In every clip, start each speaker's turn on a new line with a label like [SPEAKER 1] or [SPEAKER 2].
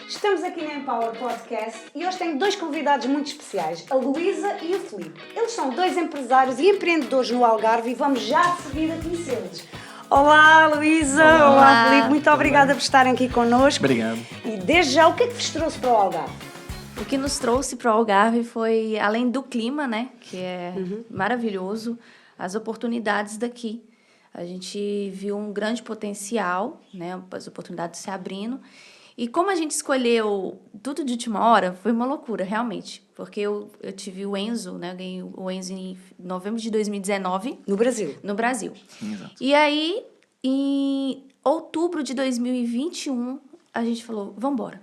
[SPEAKER 1] Estamos aqui no Empower Podcast e hoje tenho dois convidados muito especiais, a Luísa e o Filipe. Eles são dois empresários e empreendedores no Algarve e vamos já de seguida conhecê-los. Olá, Luísa! Olá, Filipe! Muito obrigada por estarem aqui connosco.
[SPEAKER 2] Obrigado.
[SPEAKER 1] E desde já, o que é que vos trouxe para o Algarve?
[SPEAKER 3] O que nos trouxe para o Algarve foi, além do clima, né, que é maravilhoso, as oportunidades daqui. A gente viu um grande potencial, né, as oportunidades se abrindo. E como a gente escolheu tudo de última hora, foi uma loucura, realmente. Porque eu tive o Enzo, né, eu ganhei o Enzo em novembro de 2019.
[SPEAKER 1] No Brasil?
[SPEAKER 3] No Brasil.
[SPEAKER 2] Exato.
[SPEAKER 3] E aí, em outubro de 2021, a gente falou, vamos embora.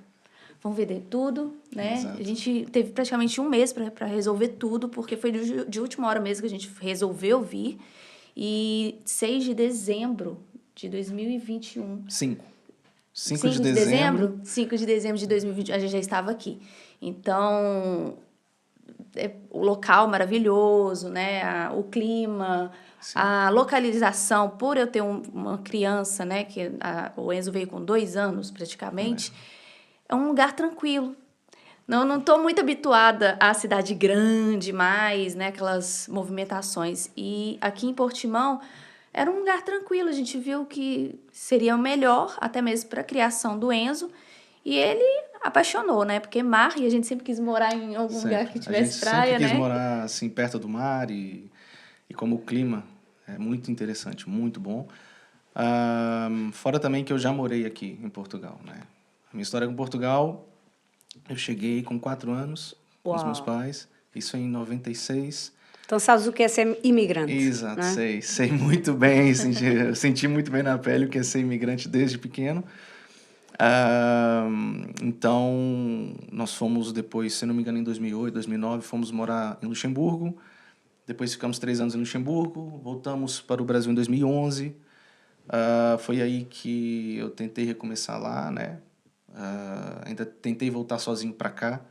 [SPEAKER 3] Vamos vender tudo, né?
[SPEAKER 2] Exato.
[SPEAKER 3] A gente teve praticamente um mês para resolver tudo, porque foi de última hora mesmo que a gente resolveu vir. E 6 de dezembro de 2021...
[SPEAKER 2] 5 de dezembro.
[SPEAKER 3] 5 de dezembro de 2021, a gente já estava aqui. Então, o local maravilhoso, né? O clima,
[SPEAKER 2] Sim.
[SPEAKER 3] a localização, por eu ter uma criança, né? Que o Enzo veio com 2 anos, praticamente. É um lugar tranquilo. Não estou muito habituada à cidade grande mais, né? Aquelas movimentações. E aqui em Portimão era um lugar tranquilo. A gente viu que seria o melhor, até mesmo para a criação do Enzo. E ele apaixonou, né? Porque mar, e a gente sempre quis morar em algum lugar que tivesse praia, né?
[SPEAKER 2] A gente sempre quis morar assim, perto do mar e como o clima é muito interessante, muito bom. Fora também que eu já morei aqui em Portugal, né? A minha história com Portugal, eu cheguei com 4 anos com os meus pais, isso em 96.
[SPEAKER 1] Então sabes o que é ser imigrante?
[SPEAKER 2] Exato,
[SPEAKER 1] não é?
[SPEAKER 2] sei muito bem, senti muito bem na pele o que é ser imigrante desde pequeno. Então, nós fomos depois, se não me engano, em 2008, 2009, fomos morar em Luxemburgo. Depois ficamos 3 anos em Luxemburgo, voltamos para o Brasil em 2011. Foi aí que eu tentei recomeçar lá, né? Ainda tentei voltar sozinho para cá.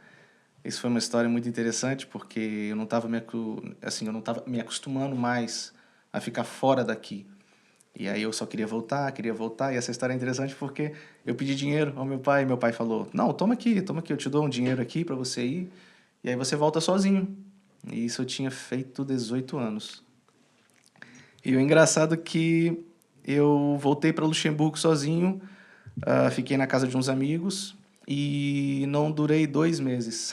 [SPEAKER 2] Isso foi uma história muito interessante, porque eu não estava me acostumando mais a ficar fora daqui. E aí eu só queria voltar, e essa história é interessante porque eu pedi dinheiro ao meu pai falou, não, toma aqui, eu te dou um dinheiro aqui para você ir, e aí você volta sozinho. E isso eu tinha feito 18 anos. E o engraçado é que eu voltei para Luxemburgo sozinho, fiquei na casa de uns amigos, e não durei 2 meses.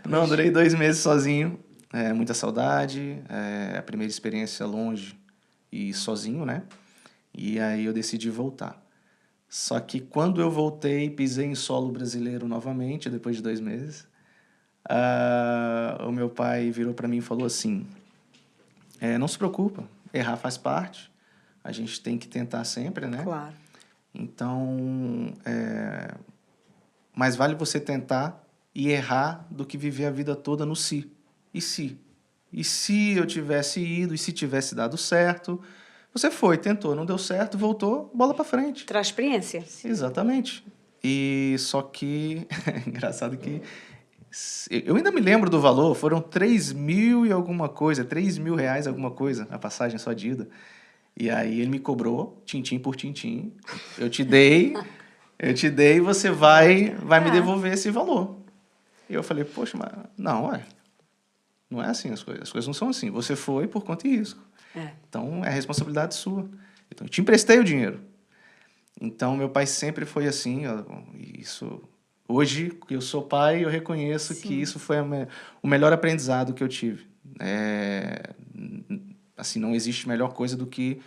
[SPEAKER 2] Não durei 2 meses sozinho. Muita saudade. A primeira experiência longe e sozinho, né? E aí eu decidi voltar. Só que quando eu voltei, pisei em solo brasileiro novamente, depois de 2 meses. O meu pai virou para mim e falou assim, não se preocupa, errar faz parte. A gente tem que tentar sempre, né?
[SPEAKER 1] Claro.
[SPEAKER 2] Então, mais vale você tentar e errar do que viver a vida toda no si. E se? E se eu tivesse ido? E se tivesse dado certo? Você foi, tentou, não deu certo, voltou, bola para frente.
[SPEAKER 1] Traz experiência.
[SPEAKER 2] Exatamente. E só que, engraçado que eu ainda me lembro do valor, foram 3.000 e alguma coisa, R$3.000 alguma coisa, a passagem só de ida. E aí ele me cobrou, tintim por tintim. Eu te dei, você vai me devolver esse valor. E eu falei, poxa, mas não é assim as coisas não são assim. Você foi por conta e risco. Então é responsabilidade sua. Então eu te emprestei o dinheiro. Então meu pai sempre foi assim, isso. Hoje que eu sou pai, eu reconheço que isso foi o melhor aprendizado que eu tive. Assim, não existe melhor coisa do que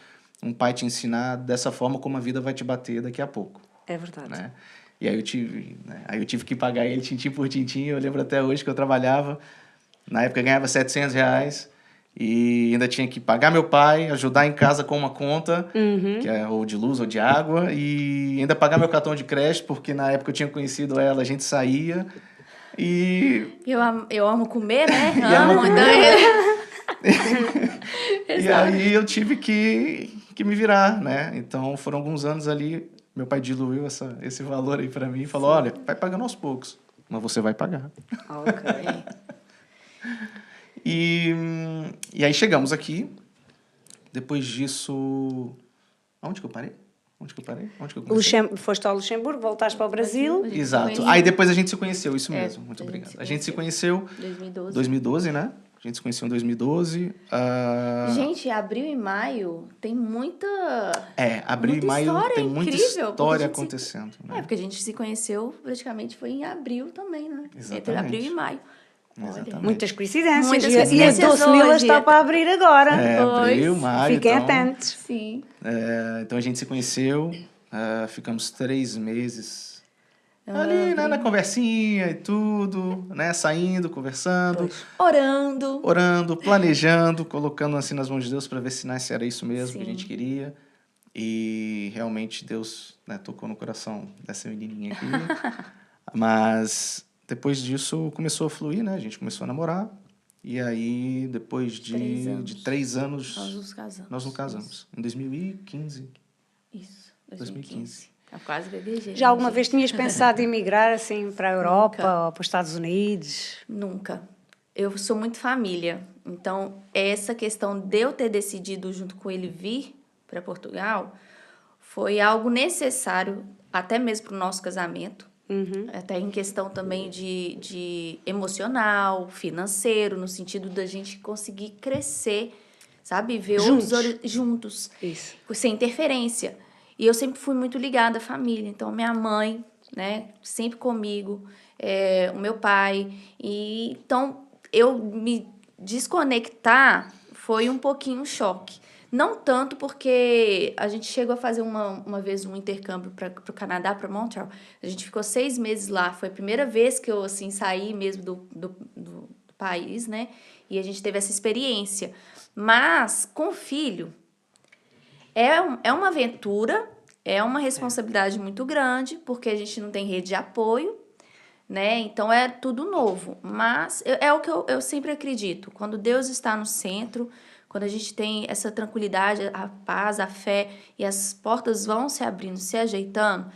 [SPEAKER 2] um pai te ensinar dessa forma como a vida vai te bater daqui a pouco.
[SPEAKER 1] É verdade.
[SPEAKER 2] Né? E aí eu tive que pagar ele tintim por tintim. Eu lembro até hoje que eu trabalhava, na época eu ganhava R$700 e ainda tinha que pagar meu pai, ajudar em casa com uma conta, que é ou de luz ou de água, e ainda pagar meu cartão de crédito, porque na época eu tinha conhecido ela, a gente saía. E
[SPEAKER 3] Eu amo comer, né?
[SPEAKER 2] E amo
[SPEAKER 3] Amo,
[SPEAKER 2] comer. E aí eu tive que me virar, né? Então foram alguns anos ali, meu pai diluiu esse valor aí para mim e falou, olha, vai pagando aos poucos, mas você vai pagar.
[SPEAKER 1] Ok.
[SPEAKER 2] E aí chegamos aqui, depois disso... Onde que eu parei? Onde que eu parei? Onde que eu comecei?
[SPEAKER 1] Foste ao Luxemburgo, voltaste para o Brasil.
[SPEAKER 3] A gente se
[SPEAKER 2] Exato.
[SPEAKER 3] conheceu.
[SPEAKER 2] Aí depois a gente se conheceu, isso
[SPEAKER 3] É,
[SPEAKER 2] mesmo. Muito
[SPEAKER 3] a gente
[SPEAKER 2] obrigado.
[SPEAKER 3] se
[SPEAKER 2] A gente se
[SPEAKER 3] conheceu.
[SPEAKER 2] conheceu
[SPEAKER 3] 2012.
[SPEAKER 2] 2012, né? A gente se conheceu em 2012.
[SPEAKER 3] Gente, abril e maio tem muita...
[SPEAKER 2] Abril
[SPEAKER 3] muita
[SPEAKER 2] e maio
[SPEAKER 3] história
[SPEAKER 2] tem muita
[SPEAKER 3] incrível, porque a
[SPEAKER 2] história
[SPEAKER 3] gente se-
[SPEAKER 2] acontecendo, né?
[SPEAKER 3] porque a gente se conheceu praticamente foi em abril também, né? Entre
[SPEAKER 2] Exatamente.
[SPEAKER 3] abril e maio.
[SPEAKER 2] Exatamente.
[SPEAKER 1] Muitas coincidências.
[SPEAKER 3] Muitas
[SPEAKER 1] E a
[SPEAKER 3] coincidências
[SPEAKER 1] Doce Mila
[SPEAKER 3] hoje.
[SPEAKER 1] está para abrir agora.
[SPEAKER 2] Abril,
[SPEAKER 3] Pois.
[SPEAKER 2] maio.
[SPEAKER 1] Fiquem
[SPEAKER 2] então,
[SPEAKER 1] atentos.
[SPEAKER 3] Sim.
[SPEAKER 2] Então a gente se conheceu, ficamos 3 meses ali, né, na conversinha e tudo, né? Saindo, conversando,
[SPEAKER 3] Orando.
[SPEAKER 2] orando, planejando, colocando assim nas mãos de Deus para ver se era isso mesmo que a
[SPEAKER 3] Sim.
[SPEAKER 2] gente queria. E realmente Deus, né, tocou no coração dessa menininha aqui. Mas depois disso começou a fluir, né? A gente começou a namorar. E aí, depois
[SPEAKER 3] 3 anos.
[SPEAKER 2] de 3 anos,
[SPEAKER 3] Nós nos casamos.
[SPEAKER 2] nós nos casamos. Em 2015.
[SPEAKER 3] Isso,
[SPEAKER 2] 2015.
[SPEAKER 3] 2015. Eu quase gaguejei.
[SPEAKER 1] Já alguma
[SPEAKER 3] gente.
[SPEAKER 1] vez tinhas pensado em migrar assim para a Europa ou para os Estados Unidos?
[SPEAKER 3] Nunca. Eu sou muito família. Então, essa questão de eu ter decidido junto com ele vir para Portugal foi algo necessário, até mesmo para o nosso casamento. Até em questão também de emocional, financeiro, no sentido da gente conseguir crescer, sabe? Ver
[SPEAKER 1] Juntos.
[SPEAKER 3] juntos,
[SPEAKER 1] Isso.
[SPEAKER 3] sem interferência. E eu sempre fui muito ligada à família. Então, minha mãe, né, sempre comigo, o meu pai. E, então, eu me desconectar foi um pouquinho um choque. Não tanto porque a gente chegou a fazer uma vez um intercâmbio para o Canadá, para Montreal. A gente ficou 6 meses lá. Foi a primeira vez que eu assim, saí mesmo do país, né? E a gente teve essa experiência. Mas, com o filho, é uma aventura, é uma responsabilidade muito grande, porque a gente não tem rede de apoio, né? Então, é tudo novo. Mas é o que eu sempre acredito. Quando Deus está no centro, quando a gente tem essa tranquilidade, a paz, a fé, e as portas vão se abrindo, se ajeitando,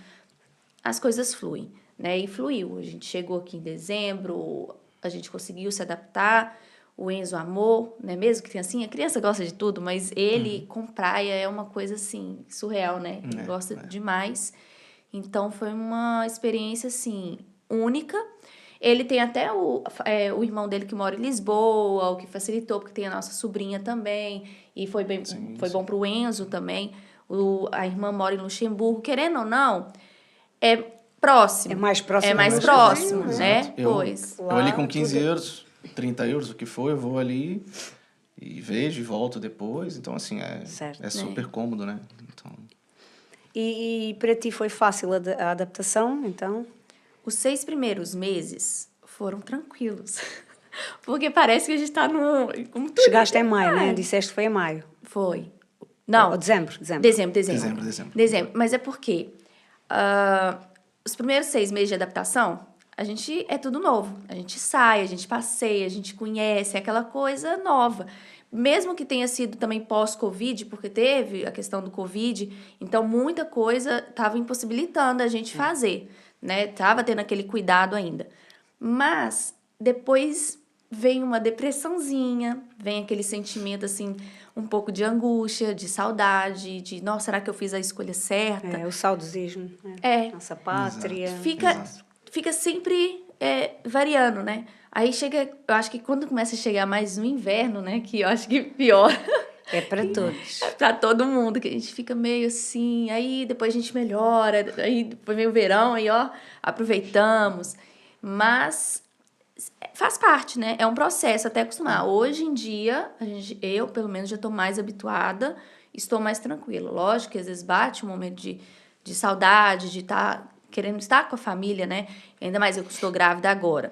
[SPEAKER 3] as coisas fluem, né? E fluiu. A gente chegou aqui em dezembro, a gente conseguiu se adaptar, o Enzo amou, né? Mesmo que tenha assim, a criança gosta de tudo, mas ele com praia é uma coisa assim, surreal, né? Ele gosta demais. Então, foi uma experiência, assim, única. Ele tem até o irmão dele que mora em Lisboa, o que facilitou, porque tem a nossa sobrinha também, e foi bom para o Enzo também. A irmã mora em Luxemburgo, querendo ou não, é próximo.
[SPEAKER 1] É mais próximo.
[SPEAKER 3] É mais
[SPEAKER 1] do
[SPEAKER 3] próximo,
[SPEAKER 1] Brasil,
[SPEAKER 3] né?
[SPEAKER 2] Exato. Eu
[SPEAKER 3] Pois.
[SPEAKER 2] ali com
[SPEAKER 1] Lá,
[SPEAKER 2] 15
[SPEAKER 1] tudo-
[SPEAKER 2] euros, 30 euros, o que for, eu vou ali e vejo e volto depois. Então, assim,
[SPEAKER 1] Certo.
[SPEAKER 2] é super cômodo, né? Então,
[SPEAKER 1] E para ti foi fácil a adaptação, então?
[SPEAKER 3] Os 6 primeiros meses foram tranquilos. Porque parece que a gente tá no... como tudo,
[SPEAKER 1] Chegaste em maio,
[SPEAKER 3] né?
[SPEAKER 1] né? Disseste que foi em maio.
[SPEAKER 3] Foi. Não.
[SPEAKER 1] Ou dezembro.
[SPEAKER 3] Dezembro. Mas é porque os primeiros 6 meses de adaptação, a gente é tudo novo. A gente sai, a gente passeia, a gente conhece, é aquela coisa nova. Mesmo que tenha sido também pós-Covid, porque teve a questão do Covid, então muita coisa estava impossibilitando a gente fazer, né? Tava tendo aquele cuidado ainda. Mas depois vem uma depressãozinha, vem aquele sentimento, assim, um pouco de angústia, de saudade, de, nossa, será que eu fiz a escolha certa?
[SPEAKER 1] É, o saudosismo. Nossa pátria.
[SPEAKER 3] Fica sempre variando, né? Aí chega, eu acho que quando começa a chegar mais no inverno, né? Que eu acho que pior.
[SPEAKER 1] É para todos.
[SPEAKER 3] Pra todo mundo, que a gente fica meio assim, aí depois a gente melhora, aí depois vem o verão, aí ó, aproveitamos. Mas faz parte, né? É um processo até acostumar. Hoje em dia, eu pelo menos já estou mais habituada, estou mais tranquila. Lógico que às vezes bate um momento de saudade, de estar querendo estar com a família, né? Ainda mais eu que estou grávida agora.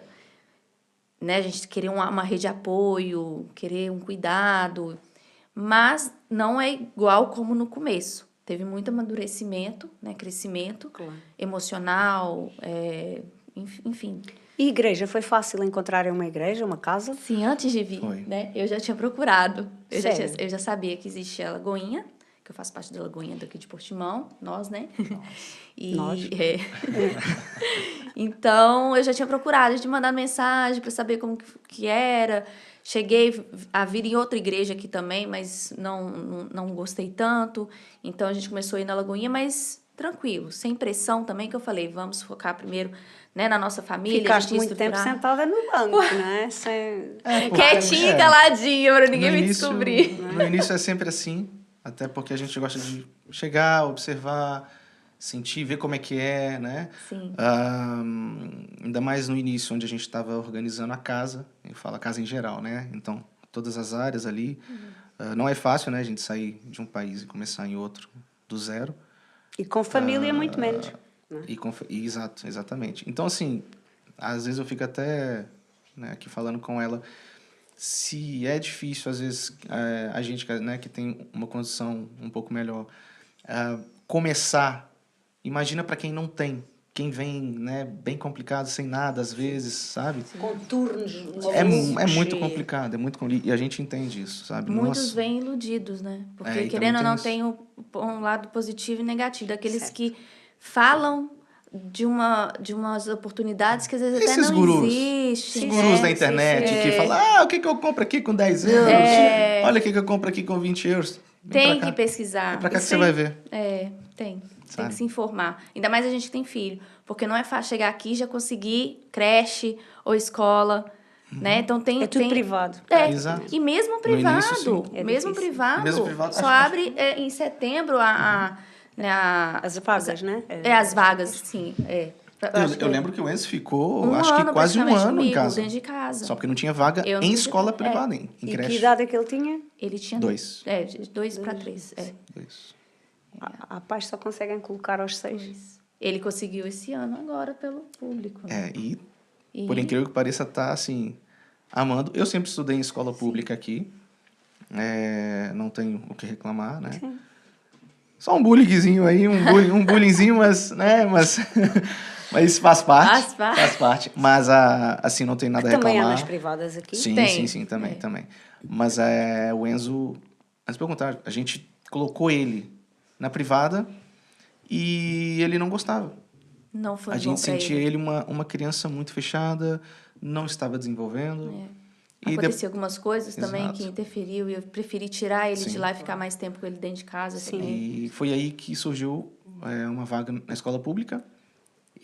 [SPEAKER 3] Né? A gente querer uma rede de apoio, querer um cuidado, mas não é igual como no começo. Teve muito amadurecimento, né? Crescimento emocional, enfim.
[SPEAKER 1] E igreja? Foi fácil encontrar uma igreja, uma casa?
[SPEAKER 3] Sim, antes de vir,
[SPEAKER 2] Foi.
[SPEAKER 3] né? Eu já tinha procurado.
[SPEAKER 1] Sério?
[SPEAKER 3] Eu já sabia que existia a Lagoinha, que eu faço parte da Lagoinha daqui de Portimão, nós, né?
[SPEAKER 1] Nós.
[SPEAKER 3] Então, eu já tinha procurado, de mandar mensagem para saber como que era. Cheguei a vir em outra igreja aqui também, mas não gostei tanto. Então, a gente começou a ir na Lagoinha, mas tranquilo, sem pressão também, que eu falei, vamos focar primeiro, né, na nossa família.
[SPEAKER 1] Ficaste
[SPEAKER 3] a gente
[SPEAKER 1] muito tempo
[SPEAKER 3] estruturar.
[SPEAKER 1] sentada no banco, não é?
[SPEAKER 3] Quietinha, caladinha, pra ninguém
[SPEAKER 2] No
[SPEAKER 3] me
[SPEAKER 2] início-
[SPEAKER 3] descobrir.
[SPEAKER 2] No início é sempre assim, até porque a gente gosta de chegar, observar, sentir, ver como é que é, né?
[SPEAKER 3] Sim.
[SPEAKER 2] Ainda mais no início, onde a gente estava organizando a casa, eu falo a casa em geral, né? Então, todas as áreas ali. Não é fácil, né, a gente sair de um país e começar em outro do zero.
[SPEAKER 1] E com família, muito menos.
[SPEAKER 2] Exatamente. Então, assim, às vezes eu fico até, né, aqui falando com ela, se é difícil, às vezes, a gente, né, que tem uma condição um pouco melhor, começar, imagina para quem não tem, quem vem, né, bem complicado, sem nada, às vezes, sabe?
[SPEAKER 1] Com turnos
[SPEAKER 2] É
[SPEAKER 1] malucos
[SPEAKER 2] muito
[SPEAKER 1] e-
[SPEAKER 2] complicado, e a gente entende isso, sabe?
[SPEAKER 3] Muitos
[SPEAKER 2] Nossa,
[SPEAKER 3] vêm iludidos, né? Porque,
[SPEAKER 2] e
[SPEAKER 3] querendo ou
[SPEAKER 2] também
[SPEAKER 3] não,
[SPEAKER 2] tem
[SPEAKER 3] tem um lado positivo e negativo. Daqueles
[SPEAKER 1] Certo.
[SPEAKER 3] que falam de umas oportunidades que às vezes até
[SPEAKER 2] esses
[SPEAKER 3] não
[SPEAKER 2] gurus,
[SPEAKER 3] existem.
[SPEAKER 2] esses gurus
[SPEAKER 3] É,
[SPEAKER 2] da internet
[SPEAKER 3] sim, sim.
[SPEAKER 2] que falam, o que eu compro aqui com 10 euros? Olha o que eu compro aqui com 20 euros. Vem
[SPEAKER 3] Tem
[SPEAKER 2] pra
[SPEAKER 3] que
[SPEAKER 2] cá.
[SPEAKER 3] pesquisar.
[SPEAKER 2] É pra cá que
[SPEAKER 1] Sim.
[SPEAKER 2] você vai ver.
[SPEAKER 3] Tem
[SPEAKER 2] Sabe?
[SPEAKER 3] que se informar. Ainda mais a gente que tem filho. Porque não é fácil chegar aqui e já conseguir creche ou escola, né? Então
[SPEAKER 1] É tudo privado.
[SPEAKER 2] Exato.
[SPEAKER 3] E mesmo
[SPEAKER 2] No início,
[SPEAKER 3] privado,
[SPEAKER 2] sim.
[SPEAKER 1] É
[SPEAKER 3] mesmo
[SPEAKER 1] difícil.
[SPEAKER 3] privado,
[SPEAKER 2] E mesmo privado,
[SPEAKER 3] só
[SPEAKER 2] acho-
[SPEAKER 3] abre em setembro
[SPEAKER 1] As vagas, né?
[SPEAKER 3] as vagas, sim. Acho que
[SPEAKER 2] Eu lembro que o Enzo ficou,
[SPEAKER 3] um
[SPEAKER 2] acho que
[SPEAKER 3] ano,
[SPEAKER 2] quase um
[SPEAKER 3] praticamente,
[SPEAKER 2] ano em
[SPEAKER 3] comigo,
[SPEAKER 2] casa.
[SPEAKER 3] dentro de casa.
[SPEAKER 2] Só porque não tinha vaga
[SPEAKER 3] Eu não
[SPEAKER 2] em
[SPEAKER 3] podia-
[SPEAKER 2] escola privada, em
[SPEAKER 1] E que
[SPEAKER 2] creche.
[SPEAKER 1] idade é que ele tinha?
[SPEAKER 3] Ele tinha
[SPEAKER 2] 2.
[SPEAKER 3] de 2 para 3.
[SPEAKER 2] Dois.
[SPEAKER 1] Há pais que só conseguem colocar aos 6.
[SPEAKER 3] Ele conseguiu esse ano agora pelo público. Né?
[SPEAKER 2] E
[SPEAKER 3] E-
[SPEAKER 2] por incrível que pareça, tá assim, amando. Eu sempre estudei em escola pública aqui. Não tenho o que reclamar, né?
[SPEAKER 1] Sim.
[SPEAKER 2] Só um bullyingzinho aí, um bullyingzinho, mas, né? Mas faz parte.
[SPEAKER 3] Faz parte.
[SPEAKER 2] Mas, assim, não tem nada a
[SPEAKER 1] Também há
[SPEAKER 2] reclamar.
[SPEAKER 1] nas privadas aqui.
[SPEAKER 2] Sim,
[SPEAKER 3] Tem.
[SPEAKER 2] sim, também,
[SPEAKER 3] É.
[SPEAKER 2] também. Mas o Enzo, antes de perguntar, a gente colocou ele na privada e ele não gostava.
[SPEAKER 3] Não foi
[SPEAKER 2] A
[SPEAKER 3] bom
[SPEAKER 2] gente
[SPEAKER 3] pra
[SPEAKER 2] sentia
[SPEAKER 3] ele.
[SPEAKER 2] ele uma criança muito fechada, não estava desenvolvendo. E
[SPEAKER 3] Aconteceu algumas coisas também
[SPEAKER 2] Exato.
[SPEAKER 3] que interferiu e eu preferi tirar ele
[SPEAKER 2] Sim.
[SPEAKER 3] de lá e ficar mais tempo com ele dentro de casa também.
[SPEAKER 2] E foi aí que surgiu uma vaga na escola pública.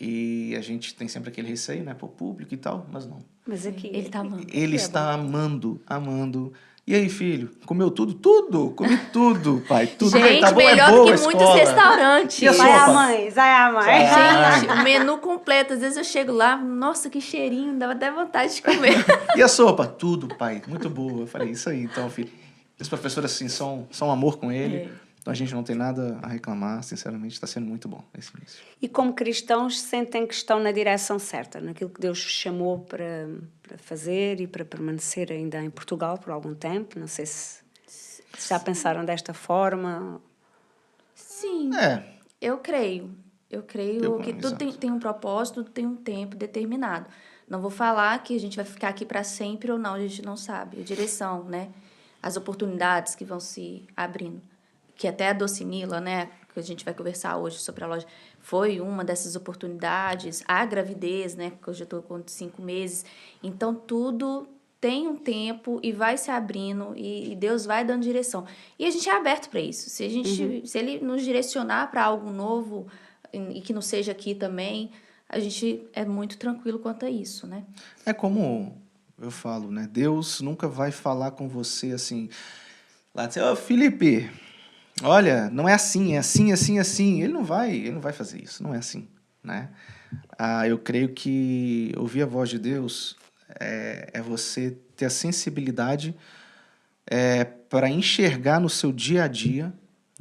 [SPEAKER 2] E a gente tem sempre aquele receio, né? Pô, público e tal, mas não.
[SPEAKER 1] Mas aqui...
[SPEAKER 3] Ele tá amando.
[SPEAKER 2] Ele está amando. E aí, filho? Comeu tudo? Tudo! Comi tudo, pai. Tudo.
[SPEAKER 3] Gente,
[SPEAKER 2] Tá bom,
[SPEAKER 3] melhor
[SPEAKER 2] é boa
[SPEAKER 3] do
[SPEAKER 2] a
[SPEAKER 3] que muitos
[SPEAKER 2] escola.
[SPEAKER 3] restaurantes.
[SPEAKER 2] E a
[SPEAKER 1] Vai à
[SPEAKER 2] sopa?
[SPEAKER 1] mãe, vai à mãe.
[SPEAKER 2] Vai.
[SPEAKER 3] Gente, o menu completo. Às vezes eu chego lá, nossa, que cheirinho, dava até vontade de comer.
[SPEAKER 2] E a sopa? Tudo, pai. Muito boa. Eu falei, isso aí, então, filho. Os professores, assim, são um amor com ele. Então, a gente não tem nada a reclamar. Sinceramente, está sendo muito bom esse início.
[SPEAKER 1] E como cristãos sentem que estão na direção certa, naquilo que Deus os chamou para fazer e para permanecer ainda em Portugal por algum tempo. Não sei se já pensaram desta forma.
[SPEAKER 3] Sim, eu creio. Eu creio que tudo tem um propósito, tem um tempo determinado. Não vou falar que a gente vai ficar aqui para sempre ou não, a gente não sabe. A direção, né? As oportunidades que vão se abrindo. Que até a Docinila, né? Que a gente vai conversar hoje sobre a loja, foi uma dessas oportunidades. A gravidez, né? Que hoje eu estou com 5 meses. Então, tudo tem um tempo e vai se abrindo e Deus vai dando direção. E a gente é aberto para isso. Se ele nos direcionar para algo novo e que não seja aqui também, a gente é muito tranquilo quanto a isso, né?
[SPEAKER 2] É como eu falo, né? Deus nunca vai falar com você assim, lá dizer, ô Felipe, olha, não é assim, é assim, assim, assim. Ele não vai fazer isso, não é assim, né? Eu creio que ouvir a voz de Deus é você ter a sensibilidade para enxergar no seu dia a dia,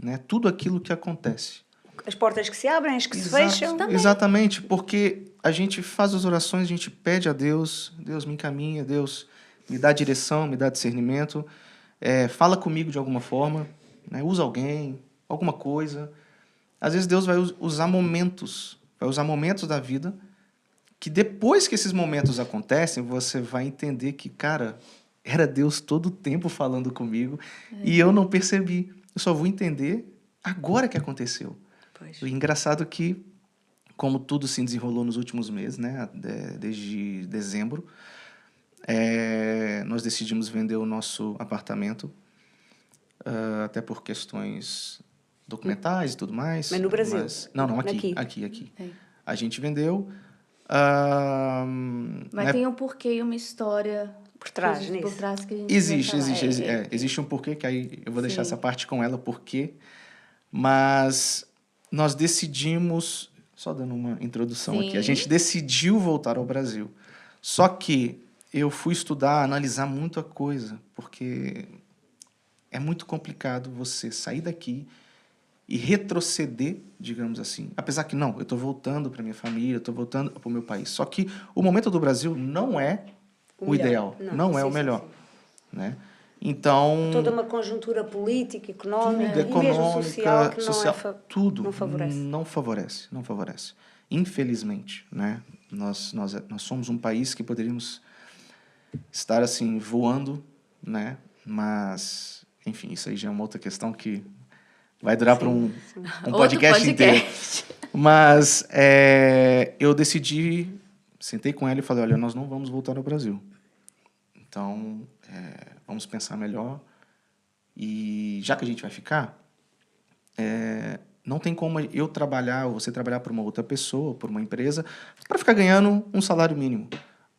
[SPEAKER 2] né, tudo aquilo que acontece.
[SPEAKER 1] As portas que se abrem, as que se
[SPEAKER 2] Exato,
[SPEAKER 1] fecham.
[SPEAKER 2] exatamente, porque a gente faz as orações, a gente pede a Deus, Deus me encaminha, Deus me dá direção, me dá discernimento, fala comigo de alguma forma, né, usa alguém, alguma coisa. Às vezes Deus vai usar momentos da vida, que depois que esses momentos acontecem, você vai entender que, cara, era Deus todo o tempo falando comigo e eu não percebi. Eu só vou entender agora que aconteceu.
[SPEAKER 1] Pois.
[SPEAKER 2] O engraçado que, como tudo se desenrolou nos últimos meses, né, desde dezembro, Nós decidimos vender o nosso apartamento, até por questões documentais e tudo mais.
[SPEAKER 1] Mas no Brasil?
[SPEAKER 2] Não,
[SPEAKER 1] Aqui.
[SPEAKER 2] aqui.
[SPEAKER 3] É.
[SPEAKER 2] A gente vendeu.
[SPEAKER 3] Mas
[SPEAKER 2] né,
[SPEAKER 3] tem um porquê e uma história
[SPEAKER 1] Por trás,
[SPEAKER 3] por
[SPEAKER 1] nisso.
[SPEAKER 3] trás que a gente
[SPEAKER 2] Existe,
[SPEAKER 3] vai falar.
[SPEAKER 2] existe um porquê, que aí eu vou deixar
[SPEAKER 3] Sim.
[SPEAKER 2] essa parte com ela, porquê. Mas nós decidimos, só dando uma introdução aqui, a
[SPEAKER 3] Sim.
[SPEAKER 2] gente decidiu voltar ao Brasil. Só que eu fui estudar, analisar muita coisa, porque é muito complicado você sair daqui e retroceder, digamos assim. Apesar que não, eu estou voltando para minha família, eu estou voltando para o meu país. Só que o momento do Brasil não é o
[SPEAKER 1] melhor.
[SPEAKER 2] ideal, não é
[SPEAKER 1] sim,
[SPEAKER 2] o melhor,
[SPEAKER 1] sim.
[SPEAKER 2] né? Então,
[SPEAKER 1] Toda uma conjuntura política, económica
[SPEAKER 2] tudo
[SPEAKER 1] e mesmo social que
[SPEAKER 2] social,
[SPEAKER 1] não,
[SPEAKER 2] tudo
[SPEAKER 1] não favorece.
[SPEAKER 2] não favorece. Infelizmente, né? Nós somos um país que poderíamos estar assim voando, né? Mas, enfim, isso aí já é uma outra questão que vai durar para um
[SPEAKER 3] Outro
[SPEAKER 2] podcast inteiro. Mas eu decidi, sentei com ela e falei, olha, nós não vamos voltar ao Brasil. Então, vamos pensar melhor. E já que a gente vai ficar, não tem como eu trabalhar, ou você trabalhar para uma outra pessoa, por uma empresa, para ficar ganhando um salário mínimo,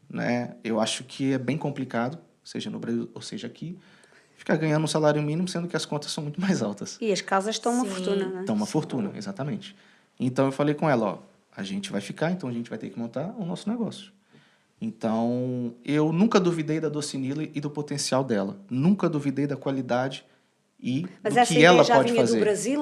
[SPEAKER 2] né? Eu acho que é bem complicado, seja no Brasil ou seja aqui, ficar ganhando um salário mínimo, sendo que as contas são muito mais altas.
[SPEAKER 1] E as casas estão uma
[SPEAKER 3] Sim.
[SPEAKER 1] fortuna, não é?
[SPEAKER 2] Então, uma fortuna, exatamente. Então, eu falei com ela, ó, a gente vai ficar, então a gente vai ter que montar o nosso negócio. Então, eu nunca duvidei da Docinila e do potencial dela. Nunca duvidei da qualidade e
[SPEAKER 1] Mas
[SPEAKER 2] do
[SPEAKER 1] essa
[SPEAKER 2] que
[SPEAKER 1] ideia
[SPEAKER 2] ela
[SPEAKER 1] já
[SPEAKER 2] pode
[SPEAKER 1] vinha
[SPEAKER 2] fazer.
[SPEAKER 1] do Brasil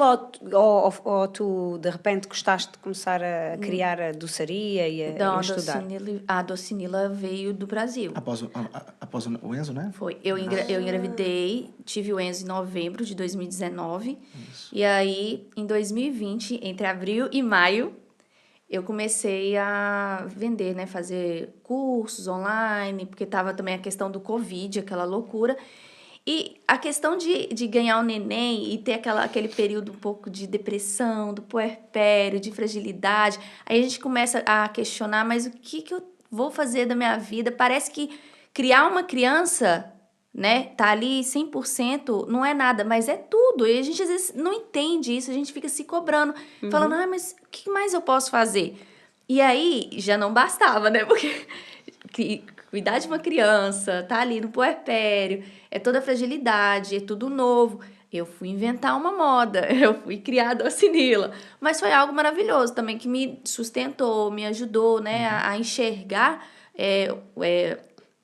[SPEAKER 1] ou tu, de repente, gostaste de começar a criar a doçaria e
[SPEAKER 3] Não,
[SPEAKER 1] a estudar?
[SPEAKER 3] a Docinila veio do Brasil.
[SPEAKER 2] Após o Enzo, né?
[SPEAKER 3] Foi. Eu engravidei, tive o Enzo em novembro de 2019. E aí, em 2020, entre abril e maio, eu comecei a vender, né? Fazer cursos online, porque tava também a questão do Covid, aquela loucura. E a questão de ganhar o neném e ter aquele período um pouco de depressão, do puerpério, de fragilidade, aí a gente começa a questionar, mas o que eu vou fazer da minha vida? Parece que criar uma criança, né, tá ali 100%, não é nada, mas é tudo. E a gente às vezes não entende isso, a gente fica se cobrando, falando, mas o que mais eu posso fazer? E aí já não bastava, né, porque cuidar de uma criança, tá ali no puerpério, é toda fragilidade, é tudo novo. Eu fui inventar uma moda, eu fui criar a Docinila. Mas foi algo maravilhoso também, que me sustentou, me ajudou, né, a enxergar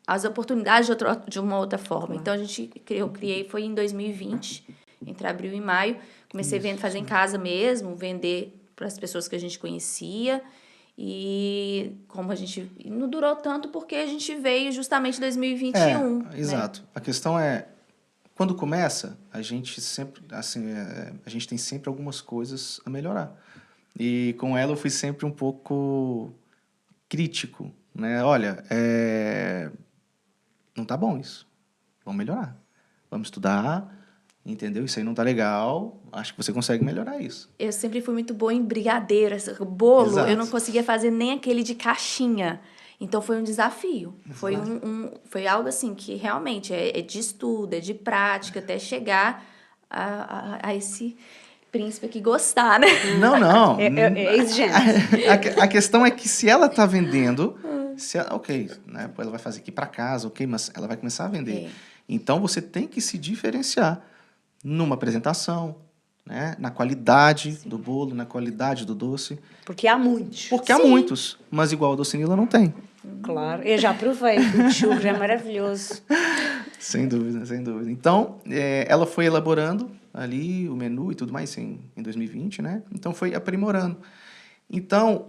[SPEAKER 3] as oportunidades de uma outra forma. Então, eu criei, foi em 2020, entre abril e maio. Comecei a fazer em casa mesmo, vender para as pessoas que a gente conhecia. E como a gente não durou tanto porque a gente veio justamente em 2021. Né?
[SPEAKER 2] Exato. A questão é, quando começa, a gente sempre, assim, a gente tem sempre algumas coisas a melhorar. E com ela eu fui sempre um pouco crítico, né? Olha, não tá bom isso. Vamos melhorar. Vamos estudar, entendeu? Isso aí não tá legal. Acho que você consegue melhorar isso.
[SPEAKER 3] Eu sempre fui muito boa em brigadeiro, bolo.
[SPEAKER 2] Exato.
[SPEAKER 3] Eu não conseguia fazer nem aquele de caixinha. Então foi um desafio. Foi foi algo assim que realmente é de estudo, é de prática, até chegar a esse príncipe aqui gostar, né?
[SPEAKER 2] Não.
[SPEAKER 1] É exigente.
[SPEAKER 2] A questão é que se ela tá vendendo, ok, né? Ela vai fazer aqui para casa, ok, mas ela vai começar a vender. Então você tem que se diferenciar numa apresentação, né? Na qualidade do bolo, na qualidade do doce.
[SPEAKER 1] Porque há muitos.
[SPEAKER 2] Porque há muitos, mas igual a Docinila não tem.
[SPEAKER 1] Claro, eu já provei, o churro é maravilhoso.
[SPEAKER 2] Sem dúvida, sem dúvida. Então, ela foi elaborando ali o menu e tudo mais em 2020, né? Então, foi aprimorando. Então,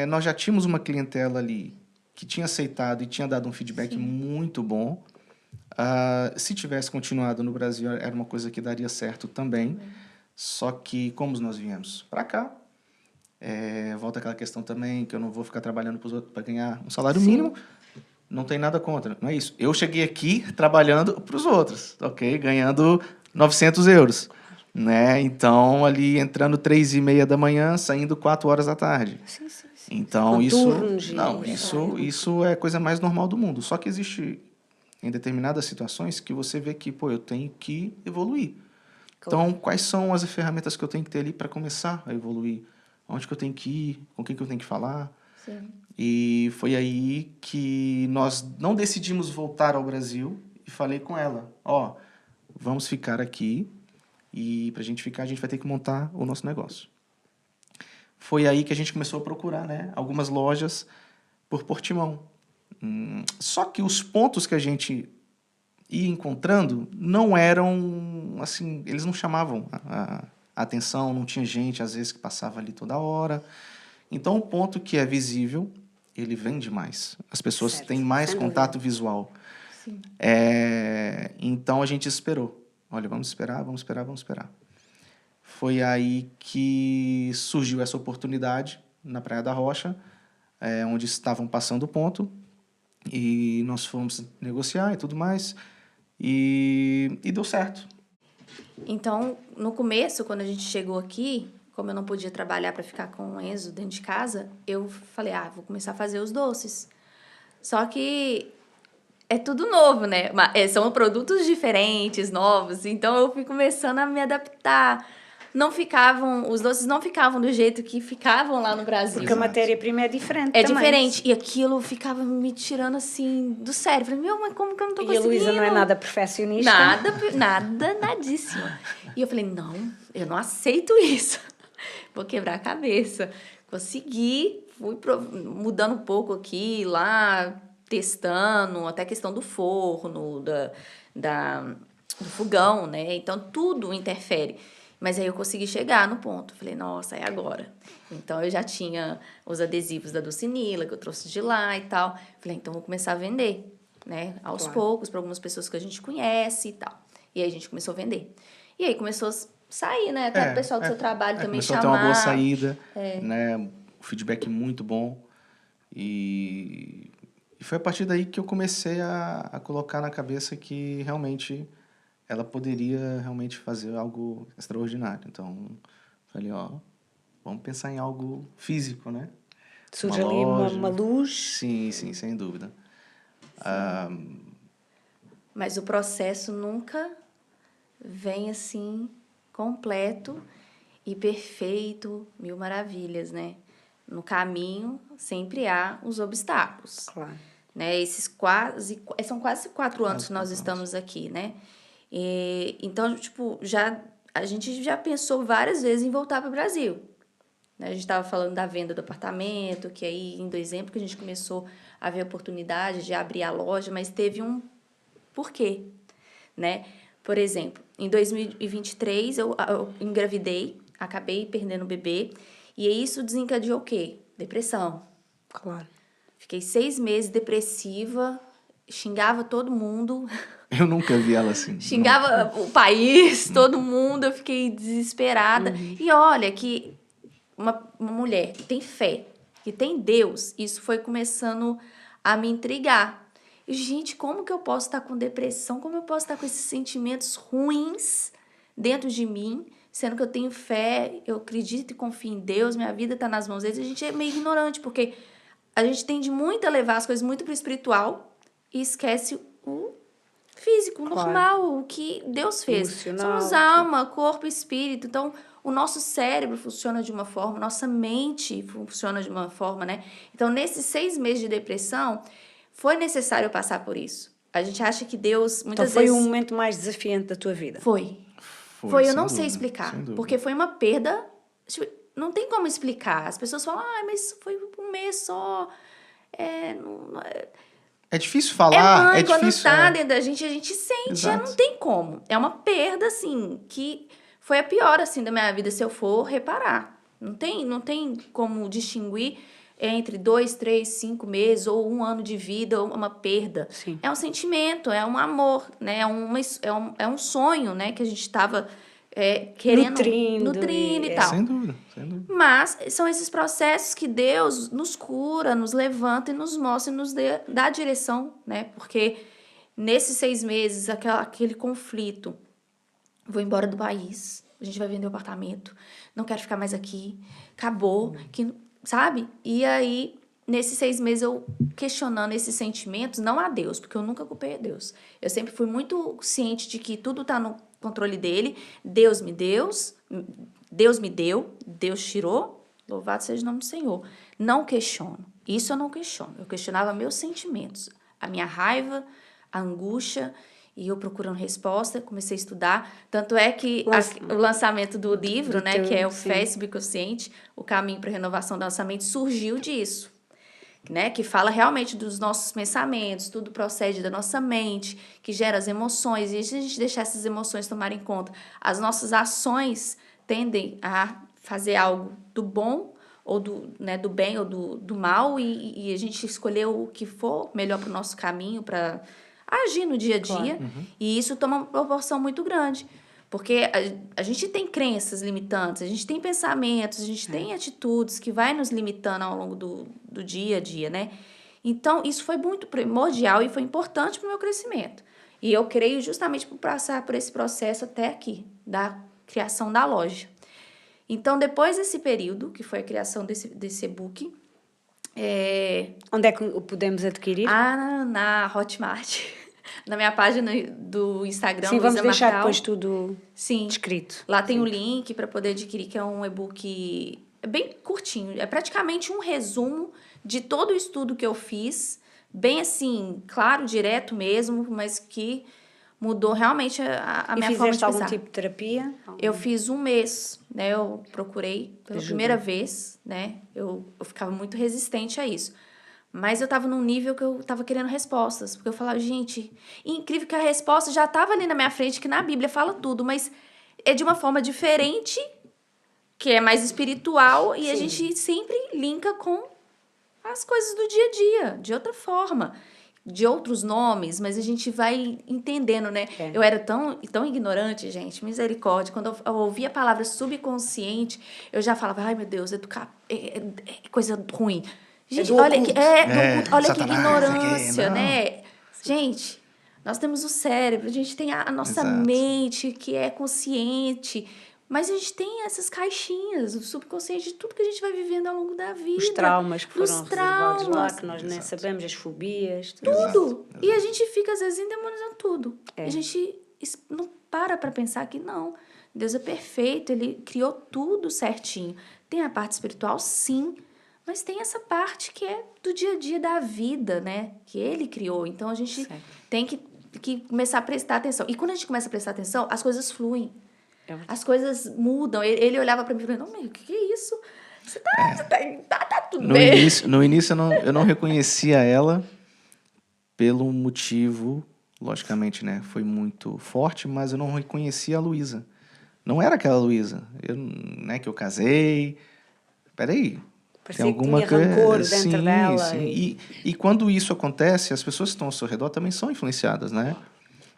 [SPEAKER 2] nós já tínhamos uma clientela ali que tinha aceitado e tinha dado um feedback muito bom. Se tivesse continuado no Brasil, era uma coisa que daria certo também. Só que, como nós viemos para cá, volta aquela questão também que eu não vou ficar trabalhando para os outros para ganhar um salário mínimo. Não tem nada contra, não é isso. Eu cheguei aqui trabalhando para os outros, ok? Ganhando 900 euros. Né? Então, ali entrando 3h30 da manhã, saindo 4 horas da tarde.
[SPEAKER 1] Sim.
[SPEAKER 2] Então, isso,
[SPEAKER 1] Contornos e-
[SPEAKER 2] não, isso é a coisa mais normal do mundo. Só que existe em determinadas situações que você vê que, pô, eu tenho que evoluir. Então, quais são as ferramentas que eu tenho que ter ali para começar a evoluir? Onde que eu tenho que ir? Com quem que eu tenho que falar?
[SPEAKER 3] Sim.
[SPEAKER 2] E foi aí que nós não decidimos voltar ao Brasil e falei com ela, ó, vamos ficar aqui e pra gente ficar a gente vai ter que montar o nosso negócio. Foi aí que a gente começou a procurar, né, algumas lojas por Portimão. Só que os pontos que a gente ia encontrando não eram, assim, eles não chamavam a atenção, não tinha gente, às vezes, que passava ali toda hora. Então, o ponto que é visível, ele vende mais. As pessoas
[SPEAKER 1] Certo,
[SPEAKER 2] têm mais
[SPEAKER 1] sem
[SPEAKER 2] contato visual.
[SPEAKER 3] Sim.
[SPEAKER 2] Então, a gente esperou. Olha, vamos esperar, vamos esperar, vamos esperar. Foi aí que surgiu essa oportunidade na Praia da Rocha, onde estavam passando o ponto, e nós fomos negociar e tudo mais, e deu certo.
[SPEAKER 3] Então, no começo, quando a gente chegou aqui, como eu não podia trabalhar para ficar com o Enzo dentro de casa, eu falei, vou começar a fazer os doces. Só que é tudo novo, né? São produtos diferentes, novos, então eu fui começando a me adaptar. Os doces não ficavam do jeito que ficavam lá no Brasil.
[SPEAKER 1] Porque a matéria-prima é diferente
[SPEAKER 3] É
[SPEAKER 1] também.
[SPEAKER 3] diferente. E aquilo ficava me tirando, assim, do sério. Falei, mas como que eu não tô
[SPEAKER 1] E a
[SPEAKER 3] conseguindo?
[SPEAKER 1] Luísa não é nada perfeccionista.
[SPEAKER 3] Nadíssima. E eu falei, não, eu não aceito isso. Vou quebrar a cabeça. Consegui, mudando um pouco aqui, lá, testando, até a questão do forno, do fogão, né? Então, tudo interfere. Mas aí eu consegui chegar no ponto. Falei, nossa, é agora. Então, eu já tinha os adesivos da Dulcinila, que eu trouxe de lá e tal. Falei, então, vou começar a vender, né? Aos poucos, para algumas pessoas que a gente conhece e tal. E aí, a gente começou a vender. E aí, começou a sair, né? Até o pessoal do seu trabalho também
[SPEAKER 2] começou
[SPEAKER 3] chamar.
[SPEAKER 2] a ter uma boa saída, né? O feedback muito bom. E foi a partir daí que eu comecei a colocar na cabeça que realmente ela poderia realmente fazer algo extraordinário. Então, falei, vamos pensar em algo físico, né?
[SPEAKER 1] Surge ali uma luz.
[SPEAKER 2] Sim, sem dúvida.
[SPEAKER 3] Mas o processo nunca vem assim, completo e perfeito, mil maravilhas, né? No caminho sempre há os obstáculos.
[SPEAKER 1] Claro.
[SPEAKER 3] Né? São quase 4 anos que nós estamos aqui, né? Então, tipo, a gente já pensou várias vezes em voltar para o Brasil. Né? A gente estava falando da venda do apartamento, que aí, em dezembro, que a gente começou a ver a oportunidade de abrir a loja, mas teve um porquê, né? Por exemplo, em 2023, eu engravidei, acabei perdendo o bebê, e isso desencadeou o quê? Depressão.
[SPEAKER 1] Claro.
[SPEAKER 3] Fiquei 6 meses depressiva, xingava todo mundo.
[SPEAKER 2] Eu nunca vi ela assim.
[SPEAKER 3] Xingava o país, todo mundo, eu fiquei desesperada. E olha que uma mulher que tem fé, que tem Deus, isso foi começando a me intrigar. E, gente, como que eu posso estar com depressão? Como eu posso estar com esses sentimentos ruins dentro de mim, sendo que eu tenho fé, eu acredito e confio em Deus, minha vida está nas mãos deles. A gente é meio ignorante, porque a gente tende muito a levar as coisas muito para o espiritual e esquece o físico, o normal, o que Deus fez.
[SPEAKER 1] Emocional,
[SPEAKER 3] Somos alma, corpo e espírito. Então, o nosso cérebro funciona de uma forma, nossa mente funciona de uma forma, né? Então, nesses 6 meses de depressão, foi necessário eu passar por isso. A gente acha que Deus, muitas
[SPEAKER 1] Então foi
[SPEAKER 3] vezes...
[SPEAKER 1] o momento mais desafiante da tua vida.
[SPEAKER 3] Foi, eu não sei explicar. Porque foi uma perda... Tipo, não tem como explicar. As pessoas falam, mas foi um mês só.
[SPEAKER 2] É difícil falar.
[SPEAKER 3] Mãe,
[SPEAKER 2] é
[SPEAKER 3] quando
[SPEAKER 2] difícil,
[SPEAKER 3] tá dentro da gente, a gente sente.
[SPEAKER 2] Exato.
[SPEAKER 3] Não tem como. É uma perda, assim, que foi a pior, assim, da minha vida, se eu for reparar. Não tem como distinguir entre 2, 3, 5 meses ou 1 ano de vida, ou uma perda.
[SPEAKER 1] Sim.
[SPEAKER 3] É um sentimento, é um amor, né? É um sonho, né? Que a gente estava querendo... Nutrindo e tal.
[SPEAKER 2] Sem dúvida.
[SPEAKER 3] Mas são esses processos que Deus nos cura, nos levanta e nos mostra e nos dá direção, né? Porque nesses 6 meses, aquele conflito, vou embora do país, a gente vai vender o apartamento, não quero ficar mais aqui, acabou. Que sabe? E aí, nesses 6 meses, eu questionando esses sentimentos, não a Deus, porque eu nunca culpei a Deus. Eu sempre fui muito ciente de que tudo tá no controle dele. Deus me deu, Deus tirou, louvado seja o nome do Senhor. Não questiono. Isso eu não questiono. Eu questionava meus sentimentos, a minha raiva, a angústia, e eu procurando resposta, comecei a estudar. Tanto é que o lançamento do livro, né, que é o Fé Subconsciente, o caminho para a renovação da nossa mente, surgiu disso. Né, que fala realmente dos nossos pensamentos, tudo procede da nossa mente, que gera as emoções, e se a gente deixar essas emoções tomarem conta, as nossas ações tendem a fazer algo do bom, ou do bem ou do mal, e a gente escolher o que for melhor para o nosso caminho, para agir no dia a dia, e isso toma uma proporção muito grande. Porque a gente tem crenças limitantes, a gente tem pensamentos, a gente tem atitudes que vai nos limitando ao longo do dia a dia, né? Então, isso foi muito primordial e foi importante para o meu crescimento. E eu creio justamente por passar por esse processo até aqui, da criação da loja. Então, depois desse período, que foi a criação desse e-book...
[SPEAKER 1] Onde é que o podemos adquirir?
[SPEAKER 3] Na Hotmart. Na minha página do Instagram,
[SPEAKER 1] Sim, vamos
[SPEAKER 3] Luísa
[SPEAKER 1] deixar
[SPEAKER 3] Marcal.
[SPEAKER 1] depois tudo
[SPEAKER 3] Sim.
[SPEAKER 1] descrito.
[SPEAKER 3] Lá tem o link para poder adquirir, que é um e-book bem curtinho. É praticamente um resumo de todo o estudo que eu fiz. Bem assim, claro, direto mesmo, mas que mudou realmente a minha forma de pensar.
[SPEAKER 1] E fizeste algum tipo de terapia?
[SPEAKER 3] Eu fiz 1 mês, né? Eu procurei pela primeira vez, né? Eu ficava muito resistente a isso. Mas eu tava num nível que eu tava querendo respostas. Porque eu falava, gente, incrível que a resposta já tava ali na minha frente, que na Bíblia fala tudo, mas é de uma forma diferente, que é mais espiritual, e a gente sempre linka com as coisas do dia a dia, de outra forma, de outros nomes, mas a gente vai entendendo, né? Eu era tão ignorante, gente, misericórdia. Quando eu ouvia a palavra subconsciente, eu já falava, ai meu Deus, educar é coisa ruim. Gente, olha que ignorância, né? Gente, nós temos o cérebro, a gente tem a nossa mente que é consciente, mas a gente tem essas caixinhas, o subconsciente de tudo que a gente vai vivendo ao longo da vida.
[SPEAKER 1] Os traumas que foram reservados lá, que nós nem sabemos, as fobias.
[SPEAKER 3] Tudo. E a gente fica, às vezes, endemonizando tudo. A gente não para pensar que não. Deus é perfeito, Ele criou tudo certinho. Tem a parte espiritual, sim, mas tem essa parte que é do dia a dia da vida, né? Que Ele criou. Então, a gente tem que começar a prestar atenção. E quando a gente começa a prestar atenção, as coisas fluem. As coisas mudam. Ele olhava para mim e falou, não, o que é isso? Você tá tudo bem.
[SPEAKER 2] No início eu não reconhecia ela pelo motivo, logicamente, né? Foi muito forte, mas eu não reconhecia a Luísa. Não era aquela Luísa. Né, que eu casei. Peraí.
[SPEAKER 1] Parecia tem alguma que tinha rancor dentro dela.
[SPEAKER 2] Sim. E quando isso acontece, as pessoas que estão ao seu redor também são influenciadas, né?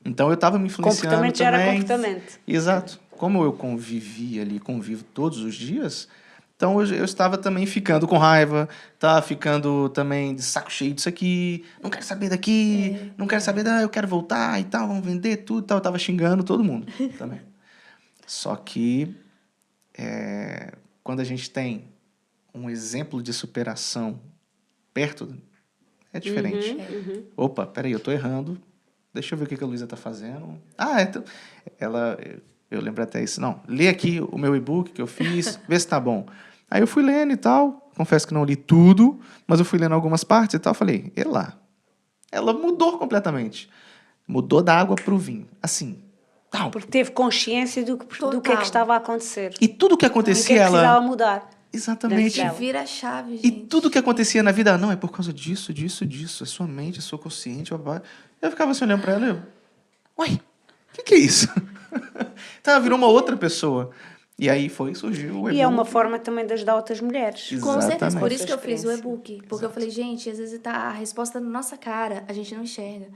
[SPEAKER 2] Então eu estava me influenciando
[SPEAKER 1] comportamento
[SPEAKER 2] também.
[SPEAKER 1] Gera comportamento.
[SPEAKER 2] Exato. Como eu convivo todos os dias, então eu estava também ficando com raiva, estava ficando também de saco cheio disso aqui, não quero saber daqui, não quero saber, eu quero voltar e tal, vamos vender tudo e tal. Eu estava xingando todo mundo também. Só que quando a gente tem um exemplo de superação perto, é diferente. Opa, peraí, eu estou errando. Deixa eu ver o que a Luísa está fazendo. Eu lembro até isso. Não, lê aqui o meu e-book que eu fiz, vê se tá bom. Aí eu fui lendo e tal. Confesso que não li tudo, mas eu fui lendo algumas partes e tal. Falei, ela mudou completamente. Mudou da água pro vinho. Assim, tal.
[SPEAKER 1] Porque teve consciência do que é que estava a acontecer.
[SPEAKER 2] E tudo que acontecia,
[SPEAKER 1] ela precisava mudar.
[SPEAKER 2] Exatamente.
[SPEAKER 3] Vira a chave, gente.
[SPEAKER 2] E tudo que acontecia na vida, não, é por causa disso. É sua mente, é sua consciente. Eu ficava assim olhando pra ela uai, o que é isso? Então ela virou uma outra pessoa. E aí surgiu o e-book.
[SPEAKER 1] E é uma forma também de ajudar outras mulheres.
[SPEAKER 3] Com certeza, por isso que eu fiz o e-book. Porque eu falei, gente, às vezes tá a resposta na nossa cara, a gente não enxerga.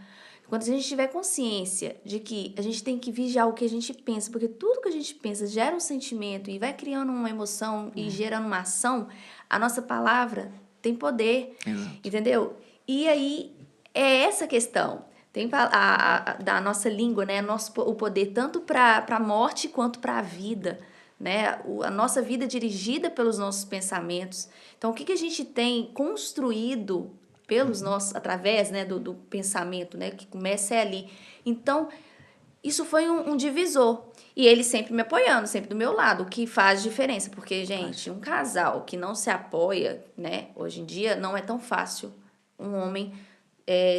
[SPEAKER 3] Quando a gente tiver consciência de que a gente tem que vigiar o que a gente pensa, porque tudo que a gente pensa gera um sentimento e vai criando uma emoção e gerando uma ação, a nossa palavra tem poder, entendeu? E aí é essa questão. Tem da nossa língua, né? O poder tanto para a morte quanto para a vida. né? A nossa vida é dirigida pelos nossos pensamentos. Então, o que a gente tem construído pelos nossos, através, né, do pensamento, né, que começa ali. Então, isso foi um divisor. E ele sempre me apoiando, sempre do meu lado, o que faz diferença. Porque, gente, um casal que não se apoia, né, hoje em dia, não é tão fácil um homem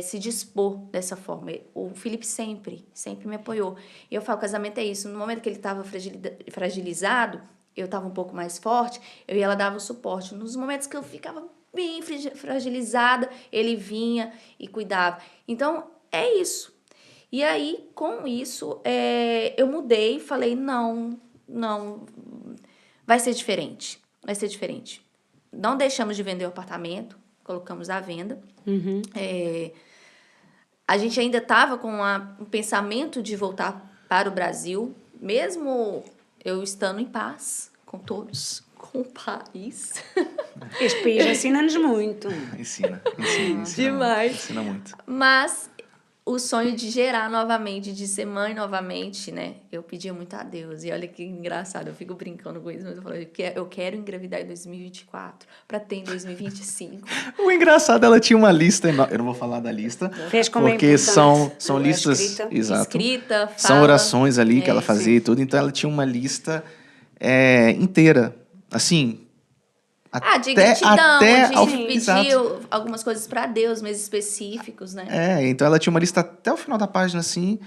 [SPEAKER 3] se dispor dessa forma. O Felipe sempre me apoiou. E eu falo, casamento é isso. No momento que ele estava fragilizado, eu estava um pouco mais forte, eu e ela dava o suporte. Nos momentos que eu ficava bem fragilizada, ele vinha e cuidava. Então, é isso. E aí, com isso, eu mudei, falei, não, vai ser diferente. Não deixamos de vender o apartamento, colocamos à venda.
[SPEAKER 1] Uhum.
[SPEAKER 3] A gente ainda estava com um pensamento de voltar para o Brasil, mesmo eu estando em paz com todos, com o país.
[SPEAKER 1] Este país ensina-nos muito.
[SPEAKER 2] Ensina
[SPEAKER 3] Demais.
[SPEAKER 2] Ensina muito.
[SPEAKER 3] Mas o sonho de gerar novamente, de ser mãe novamente, né? Eu pedia muito a Deus. E olha que engraçado, eu fico brincando com isso, mas eu falo, eu quero engravidar em 2024 para ter em 2025.
[SPEAKER 2] O engraçado, ela tinha uma lista, eu não vou falar da lista,
[SPEAKER 1] Vês como
[SPEAKER 2] porque
[SPEAKER 1] é
[SPEAKER 2] são
[SPEAKER 1] importante
[SPEAKER 2] listas,
[SPEAKER 1] escrita.
[SPEAKER 2] exato,
[SPEAKER 3] Escrita, fala.
[SPEAKER 2] são orações ali que ela fazia
[SPEAKER 1] sim.
[SPEAKER 2] e tudo, então ela tinha uma lista inteira, assim,
[SPEAKER 3] De gratidão, de pedir
[SPEAKER 2] exato.
[SPEAKER 3] algumas coisas para Deus, meses específicos, né?
[SPEAKER 2] Então ela tinha uma lista até o final da página, assim,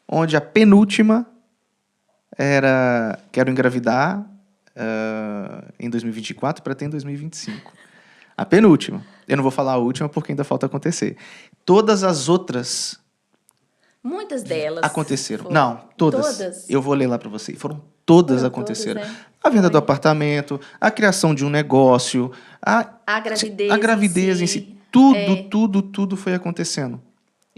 [SPEAKER 2] onde a penúltima era quero engravidar em 2024 para ter em 2025. A penúltima. Eu não vou falar a última porque ainda falta acontecer. Todas as outras
[SPEAKER 3] Muitas delas
[SPEAKER 2] aconteceram.
[SPEAKER 3] foram.
[SPEAKER 2] Não, todas. Eu vou ler lá para você. Todas aconteceram.
[SPEAKER 3] Todas, né?
[SPEAKER 2] A venda do apartamento, a criação de um negócio,
[SPEAKER 3] a gravidez,
[SPEAKER 2] a gravidez em si. Tudo foi acontecendo.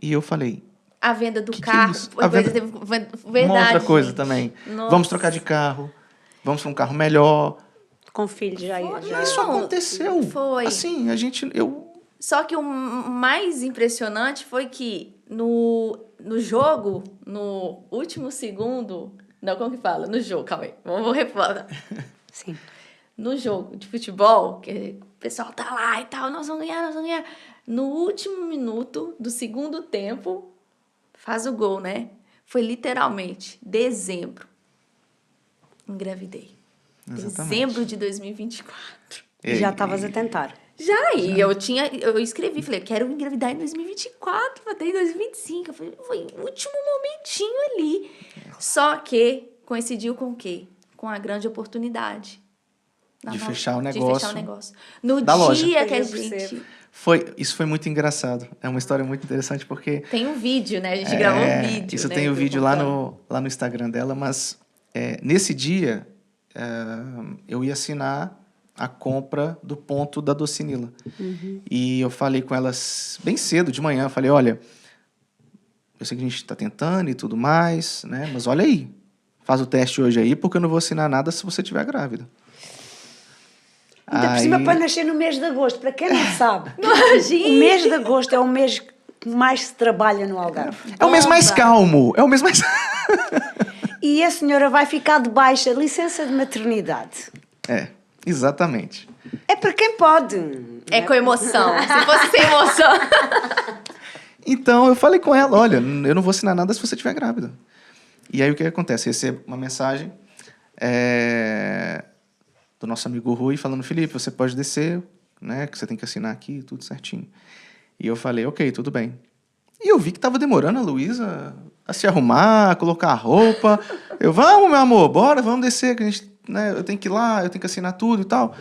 [SPEAKER 2] E eu falei...
[SPEAKER 3] A venda do
[SPEAKER 2] que
[SPEAKER 3] carro.
[SPEAKER 2] é isso? A venda...
[SPEAKER 3] Verdade,
[SPEAKER 2] uma outra coisa
[SPEAKER 3] gente.
[SPEAKER 2] também.
[SPEAKER 3] Nossa.
[SPEAKER 2] Vamos trocar de carro. Vamos para um carro melhor.
[SPEAKER 1] Com filhos já.
[SPEAKER 2] Isso aconteceu.
[SPEAKER 3] Foi.
[SPEAKER 2] Assim,
[SPEAKER 3] Só que o mais impressionante foi que no jogo, no último segundo... Não, como que fala? No jogo, calma aí. Vou reforçar.
[SPEAKER 1] Sim.
[SPEAKER 3] No jogo de futebol, que o pessoal tá lá e tal, nós vamos ganhar. No último minuto do segundo tempo, faz o gol, né? Foi literalmente dezembro. Engravidei.
[SPEAKER 2] Exatamente.
[SPEAKER 3] Dezembro de 2024.
[SPEAKER 1] E já estavas a tentar.
[SPEAKER 3] E eu escrevi, falei, quero engravidar em 2024, para ter em 2025. Foi o último momentinho ali. Só que coincidiu com o quê? Com a grande oportunidade.
[SPEAKER 2] De fechar o
[SPEAKER 3] De
[SPEAKER 2] negócio.
[SPEAKER 3] fechar o negócio. No
[SPEAKER 2] da
[SPEAKER 3] dia
[SPEAKER 2] loja.
[SPEAKER 3] que a
[SPEAKER 1] Eu
[SPEAKER 3] gente...
[SPEAKER 1] percebo.
[SPEAKER 2] Isso foi muito engraçado. É uma história muito interessante porque...
[SPEAKER 3] Tem um vídeo, né? A gente gravou um vídeo.
[SPEAKER 2] Isso
[SPEAKER 3] né,
[SPEAKER 2] tem o
[SPEAKER 3] que eu
[SPEAKER 2] vídeo lá
[SPEAKER 3] contando.
[SPEAKER 2] no Instagram dela, mas nesse dia eu ia assinar a compra do ponto da Docinila.
[SPEAKER 1] Uhum.
[SPEAKER 2] E eu falei com elas bem cedo, de manhã, eu falei, olha, eu sei que a gente está tentando e tudo mais, né? Mas olha aí, faz o teste hoje aí, porque eu não vou assinar nada se você estiver grávida.
[SPEAKER 1] Ainda por cima para nascer no mês de agosto, para quem não sabe.
[SPEAKER 3] Imagina!
[SPEAKER 1] O mês de agosto é o mês que mais se trabalha no Algarve.
[SPEAKER 2] É o mês mais calmo, é o mês mais...
[SPEAKER 1] E a senhora vai ficar de baixa licença de maternidade.
[SPEAKER 2] Exatamente.
[SPEAKER 1] É para quem pode.
[SPEAKER 3] É com emoção. Se fosse sem emoção.
[SPEAKER 2] Então, eu falei com ela, olha, eu não vou assinar nada se você estiver grávida. E aí, o que acontece? Eu recebo uma mensagem do nosso amigo Rui falando, Felipe, você pode descer, né, que você tem que assinar aqui, tudo certinho. E eu falei, ok, tudo bem. E eu vi que estava demorando a Luísa a se arrumar, a colocar a roupa. Vamos, meu amor, bora, vamos descer, que a gente, né, eu tenho que ir lá, eu tenho que assinar tudo e tal.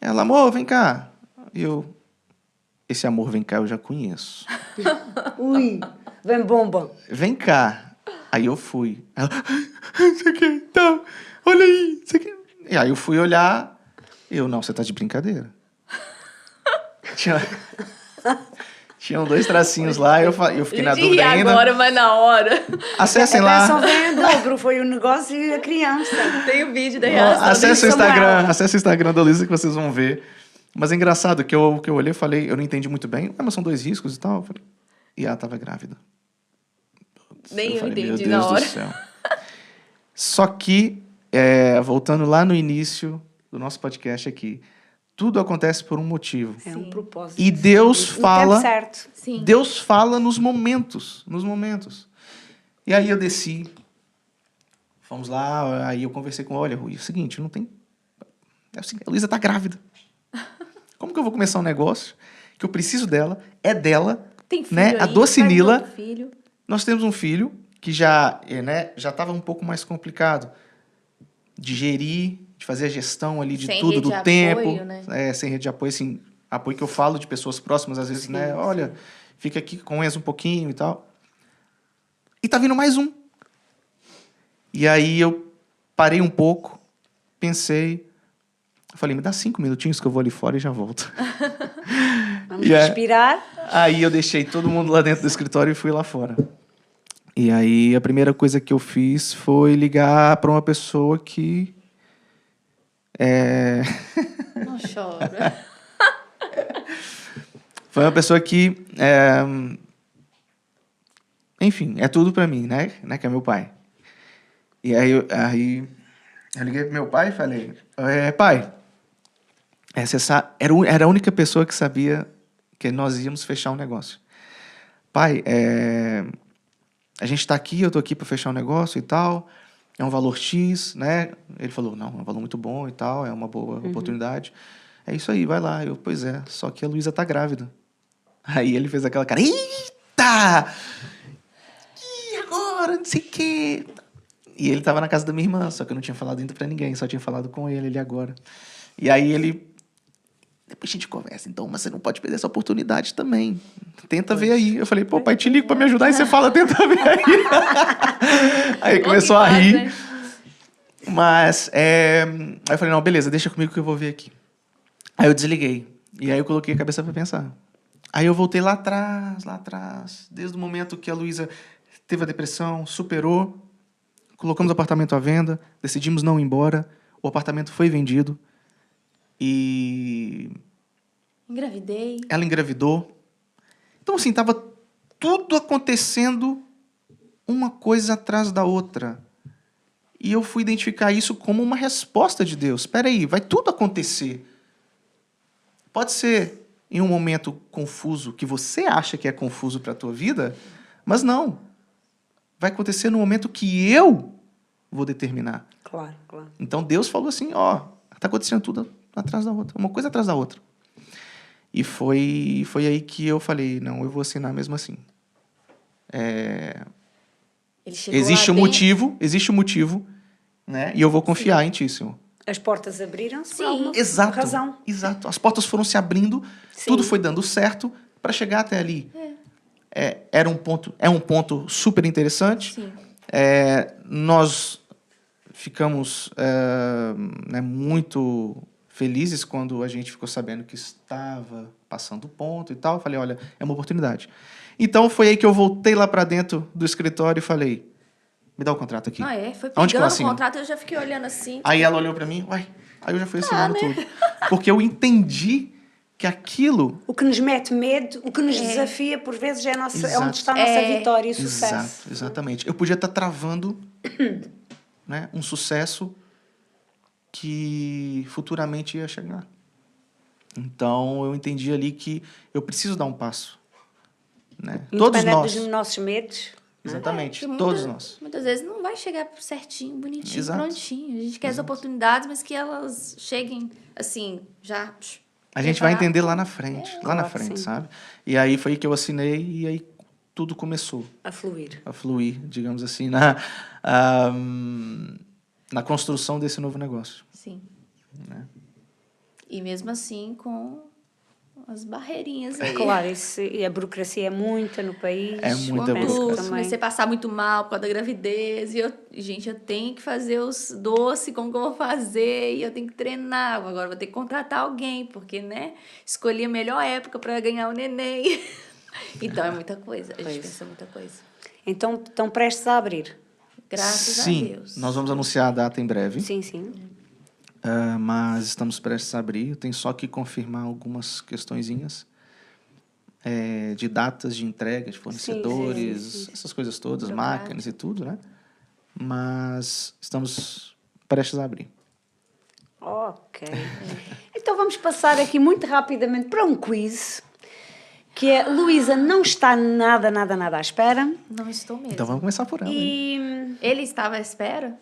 [SPEAKER 2] Ela, amor, vem cá. E esse amor, vem cá, eu já conheço.
[SPEAKER 1] Ui, vem bomba.
[SPEAKER 2] Vem cá. Aí eu fui. Ela, isso aqui, então, olha aí, isso aqui. E aí eu fui olhar, não, você tá de brincadeira. Tinham 2 tracinhos lá, eu fiquei na dúvida ainda.
[SPEAKER 3] agora, mas na hora.
[SPEAKER 2] Acessem
[SPEAKER 1] A
[SPEAKER 2] lá.
[SPEAKER 1] pensão vem a dobro, foi o negócio e a criança.
[SPEAKER 3] Tem o vídeo da reação.
[SPEAKER 2] Acesse
[SPEAKER 1] Samuel.
[SPEAKER 2] o Instagram da Luísa que vocês vão ver. Mas é engraçado que eu olhei e falei, eu não entendi muito bem, mas são 2 riscos e tal. Eu falei, e ela tava grávida.
[SPEAKER 3] Nem eu
[SPEAKER 2] falei,
[SPEAKER 3] entendi
[SPEAKER 2] meu Deus
[SPEAKER 3] na hora.
[SPEAKER 2] do céu. Só que voltando lá no início do nosso podcast aqui, tudo acontece por um motivo.
[SPEAKER 1] É um propósito.
[SPEAKER 2] E Deus
[SPEAKER 1] No
[SPEAKER 2] fala...
[SPEAKER 1] tempo certo.
[SPEAKER 3] Sim.
[SPEAKER 2] Deus fala nos momentos. E aí eu desci, fomos lá, aí eu conversei com, olha, Rui, é o seguinte, não tem... É o seguinte, a Luísa tá grávida. Como que eu vou começar um negócio que eu preciso dela, é dela,
[SPEAKER 3] Tem filho
[SPEAKER 2] né?
[SPEAKER 3] aí,
[SPEAKER 2] A Docinila,
[SPEAKER 3] faz outro filho.
[SPEAKER 2] nós temos um filho que já estava um pouco mais complicado de gerir, de fazer a gestão ali de
[SPEAKER 3] Sem
[SPEAKER 2] tudo,
[SPEAKER 3] rede
[SPEAKER 2] do
[SPEAKER 3] de
[SPEAKER 2] tempo.
[SPEAKER 3] apoio, né?
[SPEAKER 2] Sem rede de apoio, assim, apoio que eu falo de pessoas próximas, às vezes, né? Olha, fica aqui com o Enzo um pouquinho e tal. E tá vindo mais um. E aí eu parei um pouco, pensei, falei, me dá 5 minutinhos que eu vou ali fora e já volto.
[SPEAKER 1] Vamos respirar.
[SPEAKER 2] Aí eu deixei todo mundo lá dentro do escritório e fui lá fora. E aí a primeira coisa que eu fiz foi ligar para uma pessoa que...
[SPEAKER 3] Não chora.
[SPEAKER 2] Foi uma pessoa que... enfim, é tudo para mim, né? Que é meu pai. E aí eu liguei pro meu pai e falei, pai, você sabe, era a única pessoa que sabia que nós íamos fechar um negócio. Pai, a gente está aqui, eu estou aqui para fechar um negócio e tal, é um valor X, né? Ele falou, não, é um valor muito bom e tal, é uma boa oportunidade. É isso aí, vai lá. Eu, pois é, só que a Luísa tá grávida. Aí ele fez aquela cara, eita! E agora, não sei o quê. E ele tava na casa da minha irmã, só que eu não tinha falado ainda pra ninguém, só tinha falado com ele agora. E aí ele... Depois a gente conversa, então, mas você não pode perder essa oportunidade também. Tenta ver aí. Eu falei, pô, pai, te ligo pra me ajudar, e você fala, tenta ver aí. Aí começou a rir.
[SPEAKER 3] Né?
[SPEAKER 2] Mas, aí eu falei, não, beleza, deixa comigo que eu vou ver aqui. Aí eu desliguei. E aí eu coloquei a cabeça pra pensar. Aí eu voltei lá atrás, desde o momento que a Luísa teve a depressão, superou, colocamos o apartamento à venda, decidimos não ir embora, o apartamento foi vendido e...
[SPEAKER 3] Engravidei.
[SPEAKER 2] Ela engravidou. Então, assim, tava tudo acontecendo uma coisa atrás da outra. E eu fui identificar isso como uma resposta de Deus. Espera aí, vai tudo acontecer. Pode ser em um momento confuso, que você acha que é confuso para a tua vida, mas não. Vai acontecer no momento que eu vou determinar.
[SPEAKER 1] Claro, claro.
[SPEAKER 2] Então, Deus falou assim, ó, tá acontecendo tudo atrás da outra, uma coisa atrás da outra. E foi aí que eu falei, não, eu vou assinar mesmo assim.
[SPEAKER 3] Ele chegou
[SPEAKER 2] Existe
[SPEAKER 3] lá
[SPEAKER 2] um motivo, né? E eu vou confiar em ti, Senhor.
[SPEAKER 1] As portas abriram-se por
[SPEAKER 3] Sim.
[SPEAKER 1] alguma
[SPEAKER 2] Exato,
[SPEAKER 1] razão.
[SPEAKER 2] exato. As portas foram se abrindo,
[SPEAKER 1] Sim.
[SPEAKER 2] tudo foi dando certo para chegar até ali. É um ponto super interessante.
[SPEAKER 3] Sim.
[SPEAKER 2] Nós ficamos muito felizes quando a gente ficou sabendo que estava passando o ponto e tal. Eu falei, olha, é uma oportunidade. Então, foi aí que eu voltei lá para dentro do escritório e falei, me dá o contrato aqui.
[SPEAKER 3] Foi
[SPEAKER 2] Onde que eu
[SPEAKER 3] pegando o
[SPEAKER 2] assino?
[SPEAKER 3] contrato, eu já fiquei olhando assim.
[SPEAKER 2] Aí ela olhou para mim, uai, aí eu já fui assinando tudo. Porque eu entendi que aquilo...
[SPEAKER 1] O que nos mete medo, o que nos desafia, por vezes, é onde
[SPEAKER 2] Exato.
[SPEAKER 1] está a nossa vitória e sucesso.
[SPEAKER 2] Exato, exatamente. Eu podia estar travando né, um sucesso que futuramente ia chegar. Então, eu entendi ali que eu preciso dar um passo. Né? Todos
[SPEAKER 1] Independente
[SPEAKER 2] nós.
[SPEAKER 1] dos nossos medos.
[SPEAKER 2] Exatamente,
[SPEAKER 3] Que
[SPEAKER 2] todos nós.
[SPEAKER 3] Muitas vezes não vai chegar certinho, bonitinho,
[SPEAKER 2] Exato.
[SPEAKER 3] prontinho. A gente quer as oportunidades, mas que elas cheguem assim, já.
[SPEAKER 2] A gente vai
[SPEAKER 3] preparado.
[SPEAKER 2] entender lá na frente, lá na
[SPEAKER 1] claro que
[SPEAKER 2] frente,
[SPEAKER 1] sim.
[SPEAKER 2] sabe? E aí foi que eu assinei e aí tudo começou
[SPEAKER 1] A fluir.
[SPEAKER 2] a fluir, digamos assim, na construção desse novo negócio.
[SPEAKER 3] Sim.
[SPEAKER 2] Né?
[SPEAKER 3] E mesmo assim, com as barreirinhas aí.
[SPEAKER 1] Claro, e a burocracia é muita no país.
[SPEAKER 2] É muita
[SPEAKER 1] Penso que
[SPEAKER 2] burocracia.
[SPEAKER 1] também.
[SPEAKER 3] Comecei a passar muito mal por causa da gravidez. E eu tenho que fazer os doces, como que eu vou fazer? E eu tenho que treinar. Agora eu vou ter que contratar alguém, porque, né? Escolhi a melhor época para ganhar o neném. Então é muita coisa. A gente pensa muita coisa.
[SPEAKER 1] Então, estão prestes a abrir.
[SPEAKER 3] Graças a
[SPEAKER 2] Sim,
[SPEAKER 3] Deus.
[SPEAKER 2] nós vamos anunciar a data em breve.
[SPEAKER 1] Sim, sim.
[SPEAKER 2] Mas estamos prestes a abrir. Eu tenho só que confirmar algumas questõezinhas de datas de entrega, de fornecedores,
[SPEAKER 1] sim.
[SPEAKER 2] essas coisas todas,
[SPEAKER 3] Burocrático.
[SPEAKER 2] máquinas e tudo, né? Mas estamos prestes a abrir.
[SPEAKER 1] Ok. Então vamos passar aqui muito rapidamente para um quiz, que é Luísa não está nada à espera.
[SPEAKER 3] Não estou mesmo.
[SPEAKER 2] Então vamos começar por ela. hein?
[SPEAKER 1] E
[SPEAKER 3] Ele estava à espera?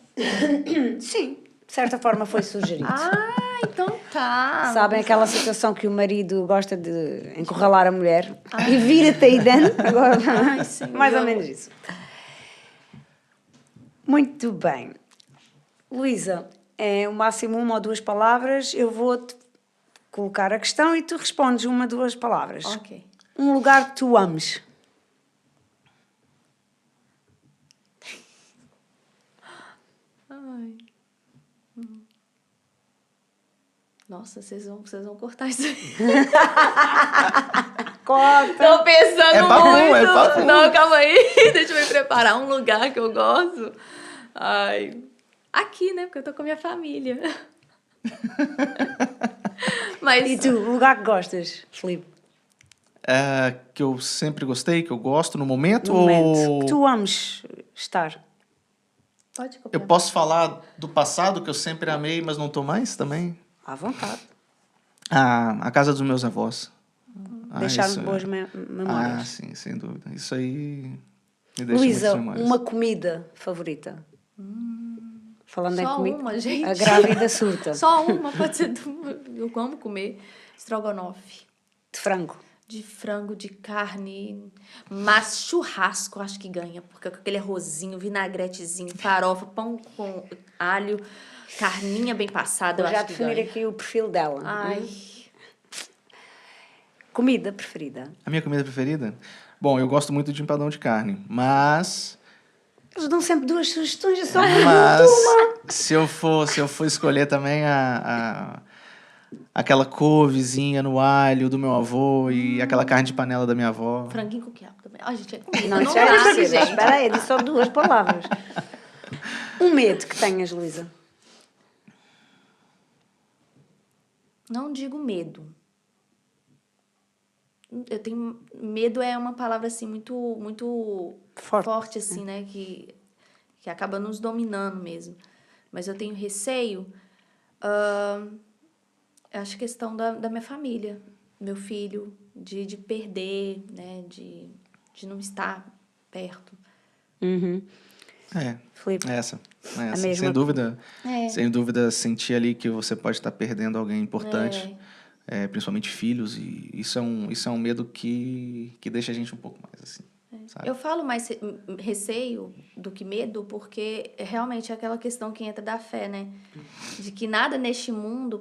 [SPEAKER 1] sim, de certa forma foi sugerido.
[SPEAKER 3] Ah, então tá.
[SPEAKER 1] Sabem aquela situação que o marido gosta de encurralar a mulher e vira-te aí dentro? Agora,
[SPEAKER 3] Ai, senhor.
[SPEAKER 1] mais ou menos isso. Muito bem. Luísa, é o máximo uma ou duas palavras. Eu vou-te colocar a questão e tu respondes uma ou duas palavras.
[SPEAKER 3] Ok.
[SPEAKER 1] Um lugar que tu ames.
[SPEAKER 3] Ai. Nossa, vocês vão cortar isso aí.
[SPEAKER 1] Corta.
[SPEAKER 3] Tô pensando
[SPEAKER 2] É papo,
[SPEAKER 3] muito.
[SPEAKER 2] é papo.
[SPEAKER 3] Não, calma aí. Deixa eu me preparar. Um lugar que eu gosto. Ai. Aqui, né? Porque eu tô com a minha família. Mas...
[SPEAKER 1] E tu, um lugar que gostas, Filipe?
[SPEAKER 2] Que eu sempre gostei, que eu gosto no momento?
[SPEAKER 1] No momento.
[SPEAKER 2] Ou
[SPEAKER 1] Que tu ames estar.
[SPEAKER 3] Pode
[SPEAKER 2] eu
[SPEAKER 3] copiar.
[SPEAKER 2] posso falar do passado, que eu sempre amei, mas não tô mais também?
[SPEAKER 1] À vontade.
[SPEAKER 2] A casa dos meus avós.
[SPEAKER 1] Deixar-me
[SPEAKER 2] isso-
[SPEAKER 1] boas memórias.
[SPEAKER 2] sim, sem dúvida. Isso aí me deixa
[SPEAKER 1] Luísa,
[SPEAKER 2] muitas memórias.
[SPEAKER 1] uma comida favorita? Falando em
[SPEAKER 3] Só
[SPEAKER 1] comida.
[SPEAKER 3] uma, gente.
[SPEAKER 1] A grávida surta.
[SPEAKER 3] Só uma, pode ser. Eu amo comer estrogonofe.
[SPEAKER 1] De frango.
[SPEAKER 3] De frango, de carne, mas churrasco acho que ganha, porque com aquele arrozinho, vinagretezinho, farofa, pão com alho, carninha bem passada, eu
[SPEAKER 1] Vou já
[SPEAKER 3] acho que
[SPEAKER 1] definir
[SPEAKER 3] ganha.
[SPEAKER 1] aqui o perfil dela.
[SPEAKER 3] Ai,
[SPEAKER 1] Comida preferida?
[SPEAKER 2] A minha comida preferida? Bom, eu gosto muito de empadão de carne, mas
[SPEAKER 1] Eles dão sempre duas sugestões, é só
[SPEAKER 2] Mas
[SPEAKER 1] uma.
[SPEAKER 2] se eu for escolher também aquela couvezinha no alho do meu avô e aquela carne de panela da minha avó.
[SPEAKER 3] franguinho com quiabo também. Ai, gente, é comida,
[SPEAKER 1] Não,
[SPEAKER 3] não
[SPEAKER 1] isso é
[SPEAKER 3] dá,
[SPEAKER 1] impossível.
[SPEAKER 3] gente.
[SPEAKER 1] Espera aí, disse só duas palavras. Um medo que tenhas, Luísa?
[SPEAKER 3] Não digo medo. Eu tenho medo é uma palavra assim muito
[SPEAKER 1] Forte.
[SPEAKER 3] assim, né, que acaba nos dominando mesmo. Mas eu tenho receio, eu acho questão da minha família, meu filho, de perder, né, de não estar perto.
[SPEAKER 1] Uhum. Filipe?
[SPEAKER 2] Essa.
[SPEAKER 1] A mesma.
[SPEAKER 2] Sem dúvida.
[SPEAKER 3] É.
[SPEAKER 2] Sem dúvida, sentir ali que você pode estar perdendo alguém importante, principalmente filhos, e isso é um medo que deixa a gente um pouco mais assim. Sabe?
[SPEAKER 3] Eu falo mais receio do que medo, porque realmente é aquela questão que entra da fé, né? De que nada neste mundo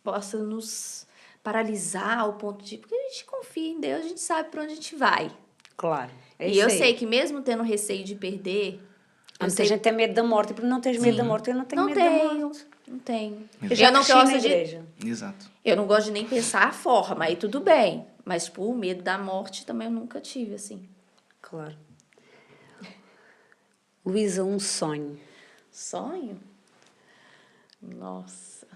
[SPEAKER 3] possa nos paralisar ao ponto de... Porque a gente confia em Deus, a gente sabe para onde a gente vai.
[SPEAKER 1] Claro. É
[SPEAKER 3] E
[SPEAKER 1] isso
[SPEAKER 3] eu
[SPEAKER 1] aí.
[SPEAKER 3] sei que mesmo tendo receio de perder...
[SPEAKER 1] Muita gente tem medo da morte, porque não tens medo da morte, eu não tenho
[SPEAKER 3] Não
[SPEAKER 1] medo da
[SPEAKER 3] tenho,
[SPEAKER 1] morte.
[SPEAKER 3] não tenho.
[SPEAKER 1] Eu já
[SPEAKER 3] Eu não
[SPEAKER 1] cresci na
[SPEAKER 3] gosto de...
[SPEAKER 1] igreja.
[SPEAKER 2] Exato.
[SPEAKER 3] Eu não gosto de nem pensar a forma, aí tudo bem. Mas, tipo, o medo da morte também eu nunca tive, assim.
[SPEAKER 1] Claro. Luísa, um sonho.
[SPEAKER 3] Sonho? Nossa.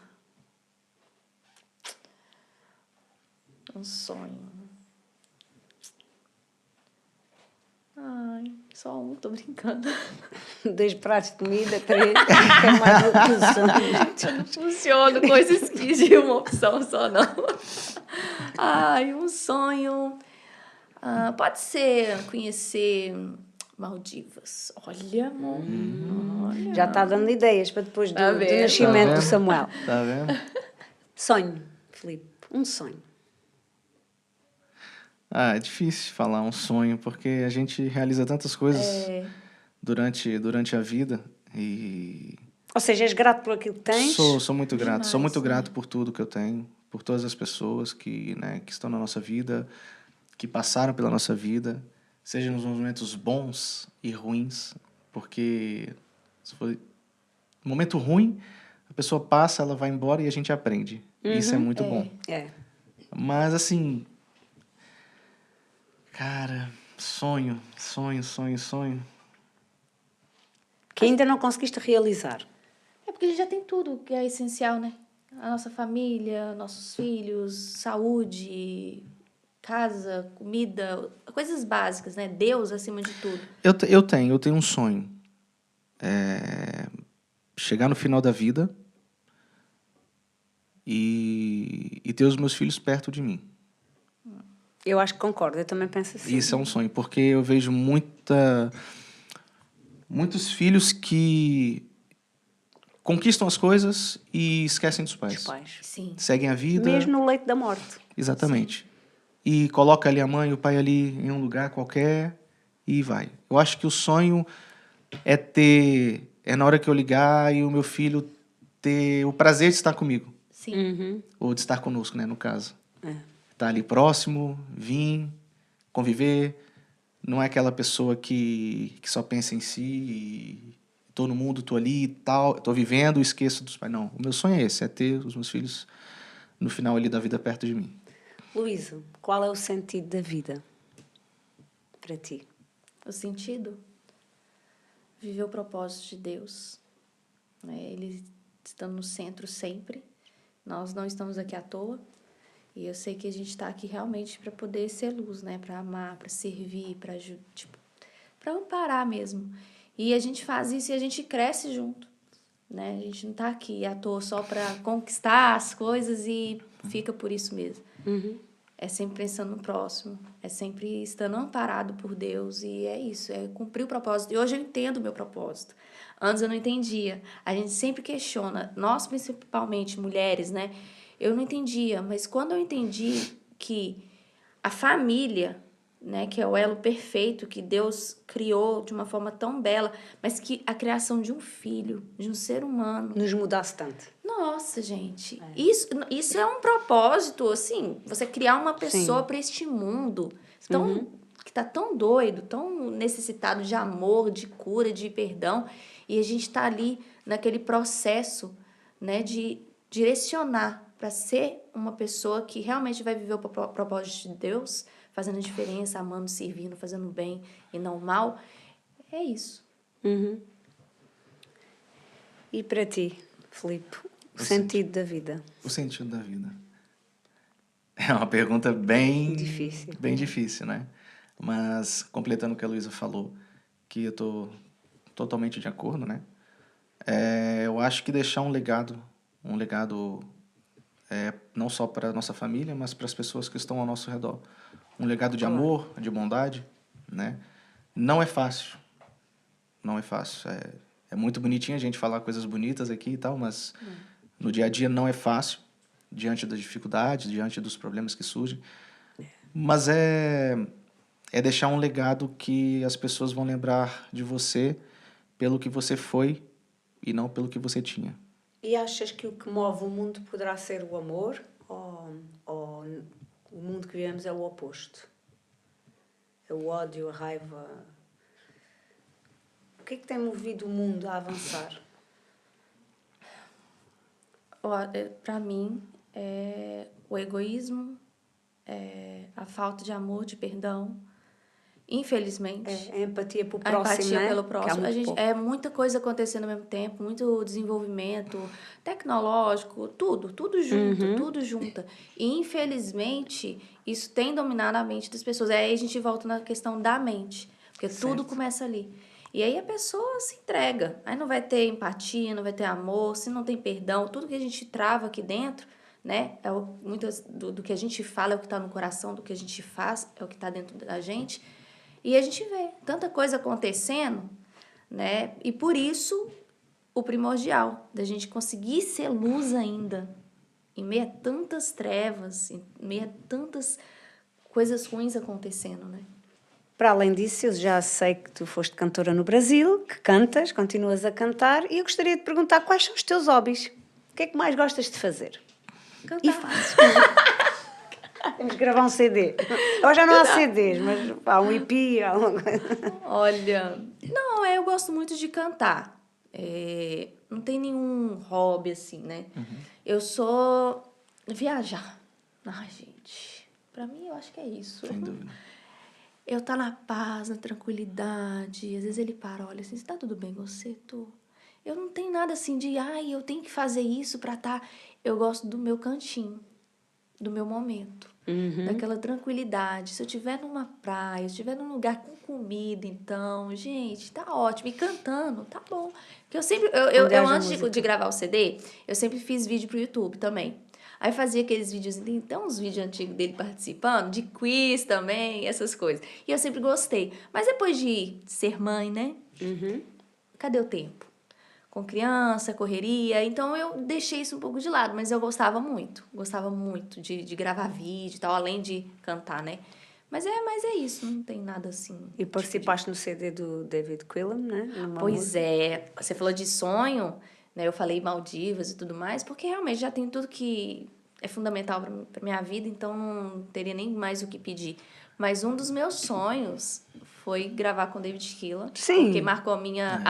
[SPEAKER 3] Um sonho. Ai, só um, tô brincando.
[SPEAKER 1] 2 pratos de comida, 3. Quer mais do que um sonho.
[SPEAKER 3] Não funciona com esses kits de uma opção só, não. Ai, um sonho. Pode ser conhecer Maldivas. Olha, amor. Olha.
[SPEAKER 1] Já está dando ideias para depois do
[SPEAKER 3] Tá vendo?
[SPEAKER 1] nascimento
[SPEAKER 2] Tá
[SPEAKER 1] do
[SPEAKER 2] vendo?
[SPEAKER 1] Samuel.
[SPEAKER 2] Tá vendo?
[SPEAKER 1] Sonho, Filipe. Um sonho.
[SPEAKER 2] É difícil falar um sonho, porque a gente realiza tantas coisas durante a vida e
[SPEAKER 1] Ou seja, és grato por aquilo que tens?
[SPEAKER 2] sou muito grato. Sou
[SPEAKER 3] Demais,
[SPEAKER 2] muito
[SPEAKER 3] né?
[SPEAKER 2] grato por tudo que eu tenho, por todas as pessoas que estão na nossa vida, que passaram pela nossa vida, seja nos momentos bons e ruins, porque se for um momento ruim, a pessoa passa, ela vai embora e a gente aprende. Isso é muito bom.
[SPEAKER 1] É.
[SPEAKER 2] Mas assim, cara, sonho.
[SPEAKER 1] Que ainda não conseguiste realizar.
[SPEAKER 3] É porque ele já tem tudo que é essencial, né? A nossa família, nossos filhos, saúde, casa, comida, coisas básicas, né? Deus acima de tudo.
[SPEAKER 2] Eu tenho um sonho. chegar no final da vida e ter os meus filhos perto de mim.
[SPEAKER 1] Eu acho que concordo, eu também penso assim.
[SPEAKER 2] Isso é um sonho, porque eu vejo muitos filhos que conquistam as coisas e esquecem dos pais.
[SPEAKER 1] Os pais.
[SPEAKER 3] Sim.
[SPEAKER 2] Seguem a vida.
[SPEAKER 1] Mesmo no leito da morte.
[SPEAKER 2] Exatamente. E coloca ali a mãe e o pai ali em um lugar qualquer e vai. Eu acho que o sonho é na hora que eu ligar e o meu filho ter o prazer de estar comigo.
[SPEAKER 3] Sim.
[SPEAKER 1] Uhum.
[SPEAKER 2] Ou de estar conosco, né, no caso.
[SPEAKER 1] É.
[SPEAKER 2] Estar ali próximo, vir, conviver. Não é aquela pessoa que só pensa em si e tô no mundo, tô ali e tal, tô vivendo e esqueço dos pais. Não, o meu sonho é esse, é ter os meus filhos no final ali da vida perto de mim.
[SPEAKER 1] Luísa, qual é o sentido da vida para ti?
[SPEAKER 3] O sentido? Viver o propósito de Deus. Ele estando no centro sempre. Nós não estamos aqui à toa. E eu sei que a gente está aqui realmente para poder ser luz, né? Para amar, para servir, para amparar mesmo. E a gente faz isso e a gente cresce junto, né? A gente não está aqui à toa só para conquistar as coisas e fica por isso mesmo.
[SPEAKER 1] Uhum.
[SPEAKER 3] É sempre pensando no próximo, é sempre estando amparado por Deus e é isso, é cumprir o propósito. E hoje eu entendo o meu propósito. Antes eu não entendia. A gente sempre questiona, nós principalmente mulheres, né? Eu não entendia, mas quando eu entendi que a família, né, que é o elo perfeito que Deus criou de uma forma tão bela, mas que a criação de um filho, de um ser humano,
[SPEAKER 1] Nos mudasse tanto.
[SPEAKER 3] nossa, gente, isso é um propósito, assim, você criar uma pessoa para este mundo tão, que tá tão doido, tão necessitado de amor, de cura, de perdão, e a gente tá ali naquele processo, né, de direcionar para ser uma pessoa que realmente vai viver o propósito de Deus, fazendo a diferença, amando, servindo, fazendo bem e não mal, é isso.
[SPEAKER 1] Uhum. E para ti, Filipe, o sentido da vida?
[SPEAKER 2] O sentido da vida. É uma pergunta bem
[SPEAKER 1] Difícil.
[SPEAKER 2] bem difícil, né? Mas, completando o que a Luísa falou, que eu tô totalmente de acordo, né? Eu acho que deixar um legado não só para a nossa família, mas para as pessoas que estão ao nosso redor. Um legado de amor, de bondade, né? Não é fácil. Não é fácil. É muito bonitinho a gente falar coisas bonitas aqui e tal, mas no dia a dia não é fácil, diante das dificuldades, diante dos problemas que surgem. Mas é deixar um legado que as pessoas vão lembrar de você pelo que você foi e não pelo que você tinha.
[SPEAKER 1] E achas que o que move o mundo poderá ser o amor ou o mundo que vivemos é o oposto? É o ódio, a raiva? O que é que tem movido o mundo a avançar?
[SPEAKER 3] Para mim, o egoísmo, a falta de amor, de perdão, infelizmente.
[SPEAKER 1] A empatia pelo
[SPEAKER 3] A
[SPEAKER 1] próximo,
[SPEAKER 3] empatia
[SPEAKER 1] né?
[SPEAKER 3] pelo
[SPEAKER 1] Que há
[SPEAKER 3] próximo.
[SPEAKER 1] muito pouco.
[SPEAKER 3] É muita coisa acontecendo ao mesmo tempo, muito desenvolvimento tecnológico, tudo junto, tudo junta. E, infelizmente, isso tem dominado a mente das pessoas. Aí a gente volta na questão da mente, porque tudo começa ali. E aí a pessoa se entrega. Aí não vai ter empatia, não vai ter amor, se não tem perdão, tudo que a gente trava aqui dentro, né? Muitas do que a gente fala é o que está no coração, do que a gente faz é o que está dentro da gente. E a gente vê tanta coisa acontecendo, né? E por isso o primordial da gente conseguir ser luz ainda em meio a tantas trevas, em meio a tantas coisas ruins acontecendo, né?
[SPEAKER 1] Para além disso, eu já sei que tu foste cantora no Brasil, que cantas, continuas a cantar, e eu gostaria de perguntar quais são os teus hobbies? O que é que mais gostas de fazer?
[SPEAKER 3] Cantar.
[SPEAKER 1] E fazes? Temos que gravar um CD. Agora já não há CDs, mas há um EP, há uma coisa.
[SPEAKER 3] Olha, não, eu gosto muito de cantar. Não tem nenhum hobby assim, né? Eu sou viajar. Ai, gente, pra mim eu acho que é isso.
[SPEAKER 2] Sem dúvida.
[SPEAKER 3] Eu tá na paz, na tranquilidade. Às vezes ele para, olha assim, tá tudo bem com você? Tô. Eu não tenho nada assim de, eu tenho que fazer isso pra tá. Eu gosto do meu cantinho, do meu momento. daquela tranquilidade. Se eu estiver numa praia, se eu estiver num lugar com comida, então, gente, tá ótimo. E cantando, tá bom. Porque eu sempre,
[SPEAKER 1] Onde haja
[SPEAKER 3] antes
[SPEAKER 1] música.
[SPEAKER 3] de gravar o CD, eu sempre fiz vídeo pro YouTube também. Aí fazia aqueles vídeos, então uns vídeos antigos dele participando, de quiz também, essas coisas. E eu sempre gostei. Mas depois de ser mãe, né? Cadê o tempo? Com criança, correria, então eu deixei isso um pouco de lado, mas eu gostava muito de gravar vídeo e tal, além de cantar, né? Mas é isso, não tem nada assim.
[SPEAKER 1] E participaste no CD do David Quillan, né? Numa
[SPEAKER 3] Pois
[SPEAKER 1] música.
[SPEAKER 3] é, você falou de sonho, né? Eu falei Maldivas e tudo mais, porque realmente já tem tudo que é fundamental para minha vida, então não teria nem mais o que pedir. Mas um dos meus sonhos foi gravar com David Quillan,
[SPEAKER 1] Sim.
[SPEAKER 3] porque marcou a minha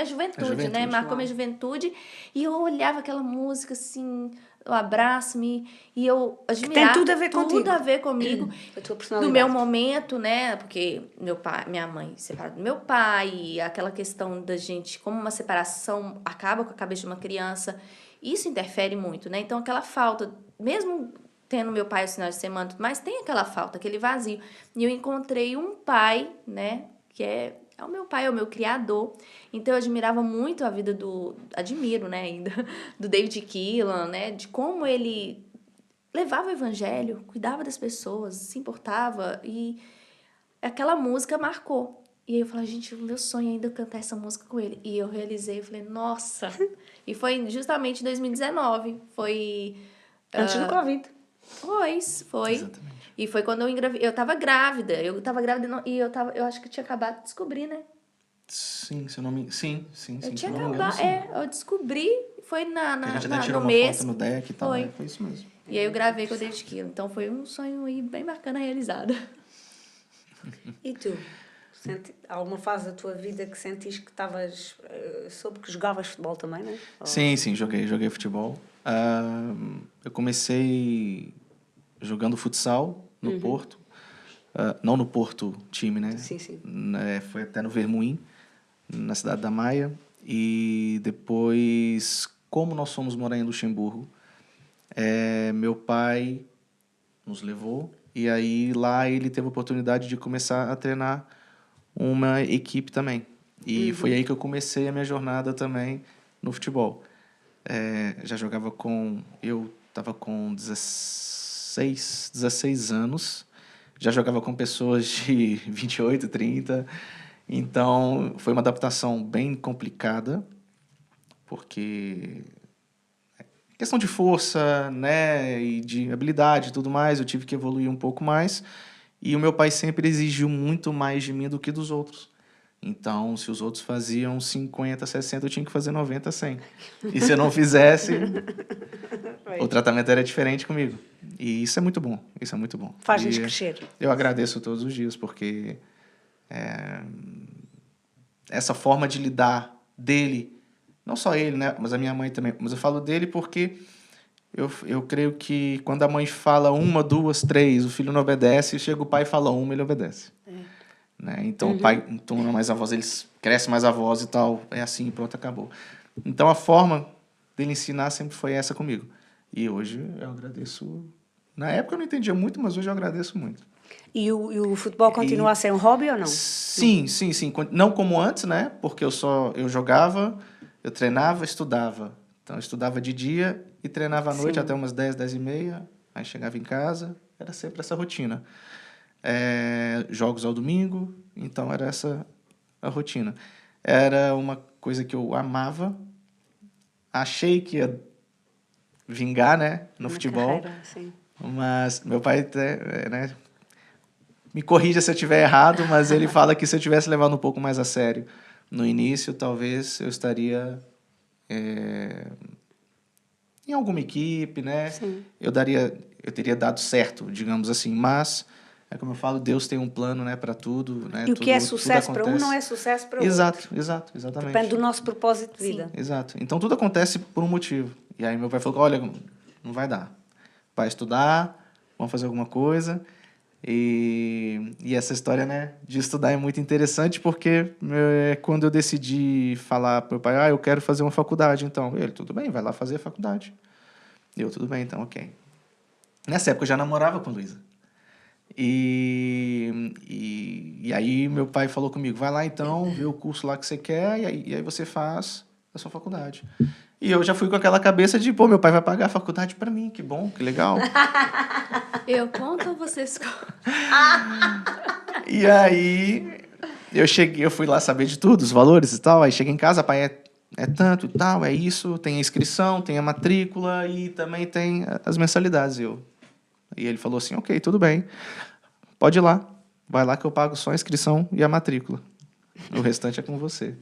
[SPEAKER 3] juventude, né? Marcou minha juventude, e eu olhava aquela música assim, o Abraça-me, e eu admirava.
[SPEAKER 1] tem tudo a ver contigo.
[SPEAKER 3] Tudo a ver comigo.
[SPEAKER 1] A tua
[SPEAKER 3] Do
[SPEAKER 1] personalidade.
[SPEAKER 3] meu momento, né? Porque meu pai, minha mãe separada do meu pai, e aquela questão da gente, como uma separação acaba com a cabeça de uma criança, isso interfere muito, né? Então, aquela falta, mesmo tendo meu pai aos finais de semana, mas tem aquela falta, aquele vazio. E eu encontrei um pai, né? Que é o meu pai, é o meu criador. Então, eu admirava muito a vida admiro, né, ainda, do David Quillan, né? De como ele levava o evangelho, cuidava das pessoas, se importava, e aquela música marcou. E aí eu falei, gente, o meu sonho é ainda cantar essa música com ele. E eu realizei, eu falei, nossa. E foi justamente em 2019, foi...
[SPEAKER 1] Antes do Covid.
[SPEAKER 3] Foi.
[SPEAKER 2] Exatamente.
[SPEAKER 3] E foi quando eu engravidei. Eu tava grávida e eu acho que eu tinha acabado de descobrir, né?
[SPEAKER 2] Sim, se eu não me... Sim,
[SPEAKER 3] Eu
[SPEAKER 2] se eu
[SPEAKER 3] tinha
[SPEAKER 2] não me engano,
[SPEAKER 3] acabado,
[SPEAKER 2] sim.
[SPEAKER 3] eu descobri, foi
[SPEAKER 2] A gente até tirou
[SPEAKER 3] no
[SPEAKER 2] uma
[SPEAKER 3] mês.
[SPEAKER 2] foto no deck e tal,
[SPEAKER 3] Foi.
[SPEAKER 2] foi isso mesmo.
[SPEAKER 3] E aí eu gravei com o David Quillan. Então foi um sonho aí bem bacana realizado.
[SPEAKER 1] E tu? Alguma fase da tua vida que sentiste que estavas... soube que jogavas futebol também, né?
[SPEAKER 2] Sim, joguei futebol. Eu comecei jogando futsal no Porto. Não no Porto time, né?
[SPEAKER 1] Sim, sim.
[SPEAKER 2] Foi até no Vermuim, na cidade da Maia. E depois, como nós fomos morar em Luxemburgo, meu pai nos levou. E aí lá ele teve a oportunidade de começar a treinar uma equipe também. E foi aí que eu comecei a minha jornada também no futebol. Já jogava eu estava com 16 anos, já jogava com pessoas de 28, 30, então foi uma adaptação bem complicada, porque questão de força, né, e de habilidade e tudo mais, eu tive que evoluir um pouco mais, e o meu pai sempre exigiu muito mais de mim do que dos outros. Então, se os outros faziam 50, 60, eu tinha que fazer 90, 100. E se eu não fizesse, o tratamento era diferente comigo. E isso é muito bom, isso é muito bom.
[SPEAKER 1] Faz-nos
[SPEAKER 2] E
[SPEAKER 1] crescer.
[SPEAKER 2] eu agradeço todos os dias, porque essa forma de lidar dele, não só ele, né, mas a minha mãe também, mas eu falo dele porque eu creio que quando a mãe fala 1, 2, 3, o filho não obedece, chega o pai e fala 1, ele obedece. Né? Então o pai entona mais a voz, ele cresce mais a voz e tal, é assim e pronto, acabou. Então a forma dele ensinar sempre foi essa comigo. E hoje eu agradeço. Na época eu não entendia muito, mas hoje eu agradeço muito.
[SPEAKER 1] E o futebol continua a ser um hobby ou não?
[SPEAKER 2] Sim. Não como antes, né? Porque eu jogava, eu treinava, estudava. Então eu estudava de dia e treinava à noite até umas 10, 10 e meia. Aí chegava em casa, era sempre essa rotina. Jogos ao domingo, então era essa a rotina. Era uma coisa que eu amava, achei que ia vingar, né, no futebol,
[SPEAKER 1] Carreira, sim.
[SPEAKER 2] mas meu pai até, né, me corrija se eu estiver errado, mas ele fala que se eu tivesse levado um pouco mais a sério no início, talvez eu estaria em alguma equipe, né?
[SPEAKER 1] Sim.
[SPEAKER 2] Eu teria dado certo, digamos assim, mas é como eu falo, Deus tem um plano, né, para tudo, né?
[SPEAKER 1] E o que é sucesso para um não é sucesso para o outro.
[SPEAKER 2] Exatamente.
[SPEAKER 1] Depende do nosso propósito de vida.
[SPEAKER 2] Exato. Então tudo acontece por um motivo. E aí meu pai falou, olha, não vai dar. Vai estudar, vamos fazer alguma coisa. E essa história, né, de estudar é muito interessante porque quando eu decidi falar para o meu pai, eu quero fazer uma faculdade, então ele, tudo bem, vai lá fazer a faculdade. Eu, tudo bem, então, ok. Nessa época eu já namorava com a Luísa. E aí meu pai falou comigo, vai lá então, vê o curso lá que você quer e aí você faz a sua faculdade. E eu já fui com aquela cabeça de, pô, meu pai vai pagar a faculdade pra mim, que bom, que legal.
[SPEAKER 3] Eu conto ou vocês contam?
[SPEAKER 2] E aí eu fui lá saber de tudo, os valores e tal, aí cheguei em casa, pai, é tanto e tal, é isso, tem a inscrição, tem a matrícula e também tem as mensalidades. E ele falou assim, ok, tudo bem, pode ir lá, vai lá que eu pago só a inscrição e a matrícula. O restante é com você.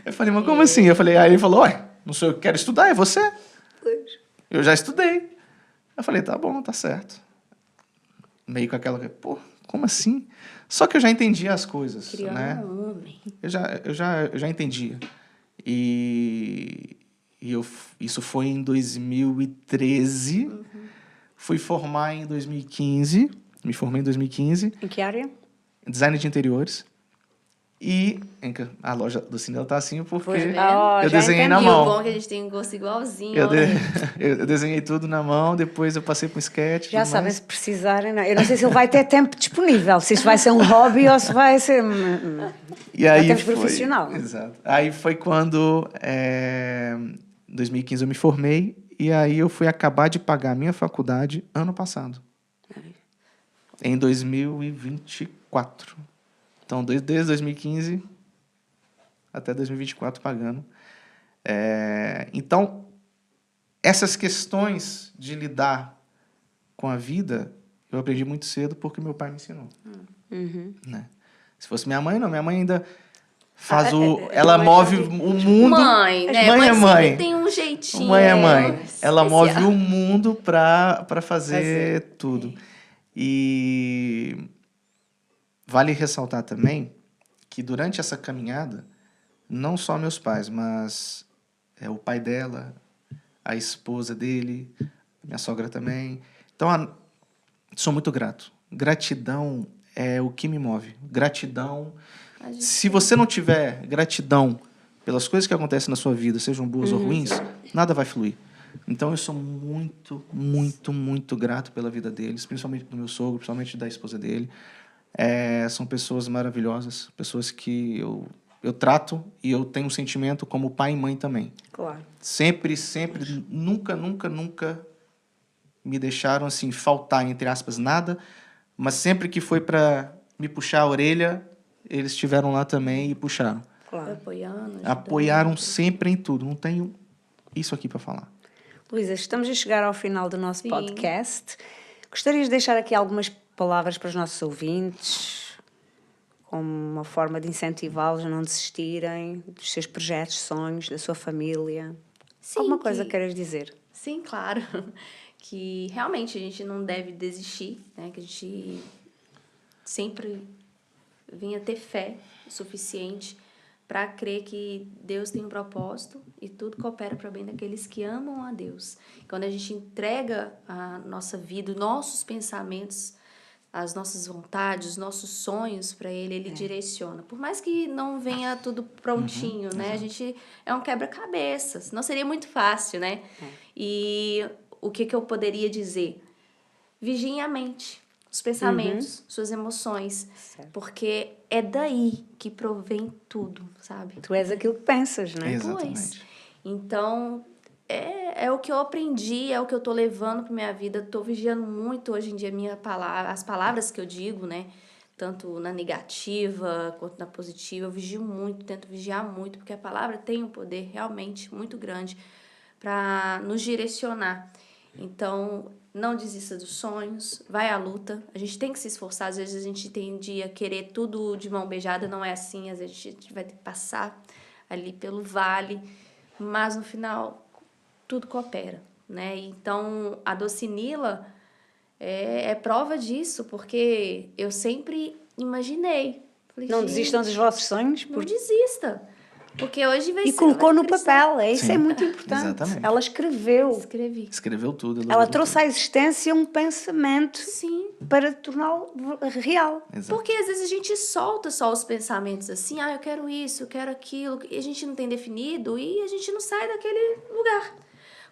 [SPEAKER 2] Eu falei, mas como assim? Aí ele falou, ué, não sou eu que quero estudar, é você. Eu já estudei. Eu falei, tá bom, tá certo. Meio com aquela, pô, como assim? Só que eu já entendia as coisas,
[SPEAKER 3] Criando
[SPEAKER 2] né?
[SPEAKER 3] um homem.
[SPEAKER 2] Eu já entendia. Isso foi em 2013. Fui formar em 2015. Me formei em 2015.
[SPEAKER 1] Em que área?
[SPEAKER 2] Design de interiores. E a loja do cinema tá assim porque
[SPEAKER 3] Pois é.
[SPEAKER 2] eu
[SPEAKER 1] já
[SPEAKER 2] desenhei na
[SPEAKER 1] entendi.
[SPEAKER 3] E o
[SPEAKER 2] mão.
[SPEAKER 3] bom é que a gente tem um gosto igualzinho.
[SPEAKER 2] Eu,
[SPEAKER 3] olha.
[SPEAKER 2] eu desenhei tudo na mão, depois eu passei para um sketch.
[SPEAKER 1] Já
[SPEAKER 2] tudo
[SPEAKER 1] sabem,
[SPEAKER 2] mais.
[SPEAKER 1] se precisarem. Não. Eu não sei se ele vai ter tempo disponível, se isto vai ser um hobby ou se vai ser.
[SPEAKER 2] E aí
[SPEAKER 1] temos
[SPEAKER 2] foi,
[SPEAKER 1] profissional.
[SPEAKER 2] Exato. Aí foi quando, em 2015, eu me formei e aí eu fui acabar de pagar a minha faculdade ano passado. Em 2024. Então, desde 2015 até 2024 pagando. Então, essas questões de lidar com a vida, eu aprendi muito cedo porque meu pai me ensinou. Né? Se fosse minha mãe, não. Minha mãe ainda faz ela move o mundo.
[SPEAKER 3] Mãe, né?
[SPEAKER 2] Mãe é mãe.
[SPEAKER 3] sempre tem um jeitinho.
[SPEAKER 2] Mãe é mãe. Ela
[SPEAKER 3] especial.
[SPEAKER 2] move o mundo para fazer tudo. E vale ressaltar também que durante essa caminhada, não só meus pais, mas o pai dela, a esposa dele, minha sogra também. Então, sou muito grato. Gratidão é o que me move. Gratidão. Se você não tiver gratidão pelas coisas que acontecem na sua vida, sejam boas ou ruins, nada vai fluir. Então, eu sou muito, muito, muito grato pela vida deles, principalmente do meu sogro, principalmente da esposa dele. São pessoas maravilhosas, pessoas que eu trato e eu tenho um sentimento como pai e mãe também.
[SPEAKER 1] Claro.
[SPEAKER 2] Sempre, nunca me deixaram assim faltar, entre aspas, nada, mas sempre que foi para me puxar a orelha, eles estiveram lá também e puxaram.
[SPEAKER 1] Claro.
[SPEAKER 3] Apoiando.
[SPEAKER 2] Apoiaram sempre em tudo. Não tenho isso aqui para falar.
[SPEAKER 1] Luísa, estamos a chegar ao final do nosso
[SPEAKER 3] Sim.
[SPEAKER 1] podcast. Gostarias de deixar aqui algumas palavras para os nossos ouvintes, como uma forma de incentivá-los a não desistirem dos seus projetos, sonhos, da sua família?
[SPEAKER 3] Sim,
[SPEAKER 1] Alguma coisa queiras dizer?
[SPEAKER 3] Sim, claro. Que realmente a gente não deve desistir, né? Que a gente sempre venha ter fé o suficiente para crer que Deus tem um propósito e tudo coopera para o bem daqueles que amam a Deus. Quando a gente entrega a nossa vida, os nossos pensamentos, as nossas vontades, os nossos sonhos para Ele direciona. Por mais que não venha tudo prontinho, né? A gente é um quebra-cabeça, senão seria muito fácil, né? E o que eu poderia dizer? Vigiem a mente, os pensamentos, suas emoções, porque é daí que provém tudo, sabe?
[SPEAKER 1] Tu és aquilo que pensas, não é?
[SPEAKER 2] Exatamente.
[SPEAKER 3] Pois. Então, é o que eu aprendi, é o que eu tô levando para minha vida. Tô vigiando muito hoje em dia as palavras que eu digo, né? Tanto na negativa quanto na positiva. Eu vigio muito, tento vigiar muito, porque a palavra tem um poder realmente muito grande para nos direcionar. Então, não desista dos sonhos, vai à luta. A gente tem que se esforçar. Às vezes a gente tende a querer tudo de mão beijada, não é assim. Às vezes a gente vai ter que passar ali pelo vale, mas no final tudo coopera, né? Então, a Docinila é prova disso, porque eu sempre imaginei. Falei,
[SPEAKER 1] Não
[SPEAKER 3] gente,
[SPEAKER 1] desistam dos vossos sonhos.
[SPEAKER 3] não desista. Porque hoje vai
[SPEAKER 1] E
[SPEAKER 3] ser...
[SPEAKER 1] colocou
[SPEAKER 3] vai
[SPEAKER 1] no
[SPEAKER 3] crescer.
[SPEAKER 1] papel, isso
[SPEAKER 2] Sim,
[SPEAKER 1] é muito importante.
[SPEAKER 2] exatamente.
[SPEAKER 1] Ela escreveu.
[SPEAKER 3] Escrevi.
[SPEAKER 2] Escreveu tudo.
[SPEAKER 1] Ela
[SPEAKER 2] elaborou
[SPEAKER 1] trouxe
[SPEAKER 2] tudo.
[SPEAKER 1] à existência um pensamento
[SPEAKER 3] Sim.
[SPEAKER 1] para torná-lo real.
[SPEAKER 2] Exato.
[SPEAKER 3] Porque às vezes a gente solta só os pensamentos assim, eu quero isso, eu quero aquilo, e a gente não tem definido e a gente não sai daquele lugar.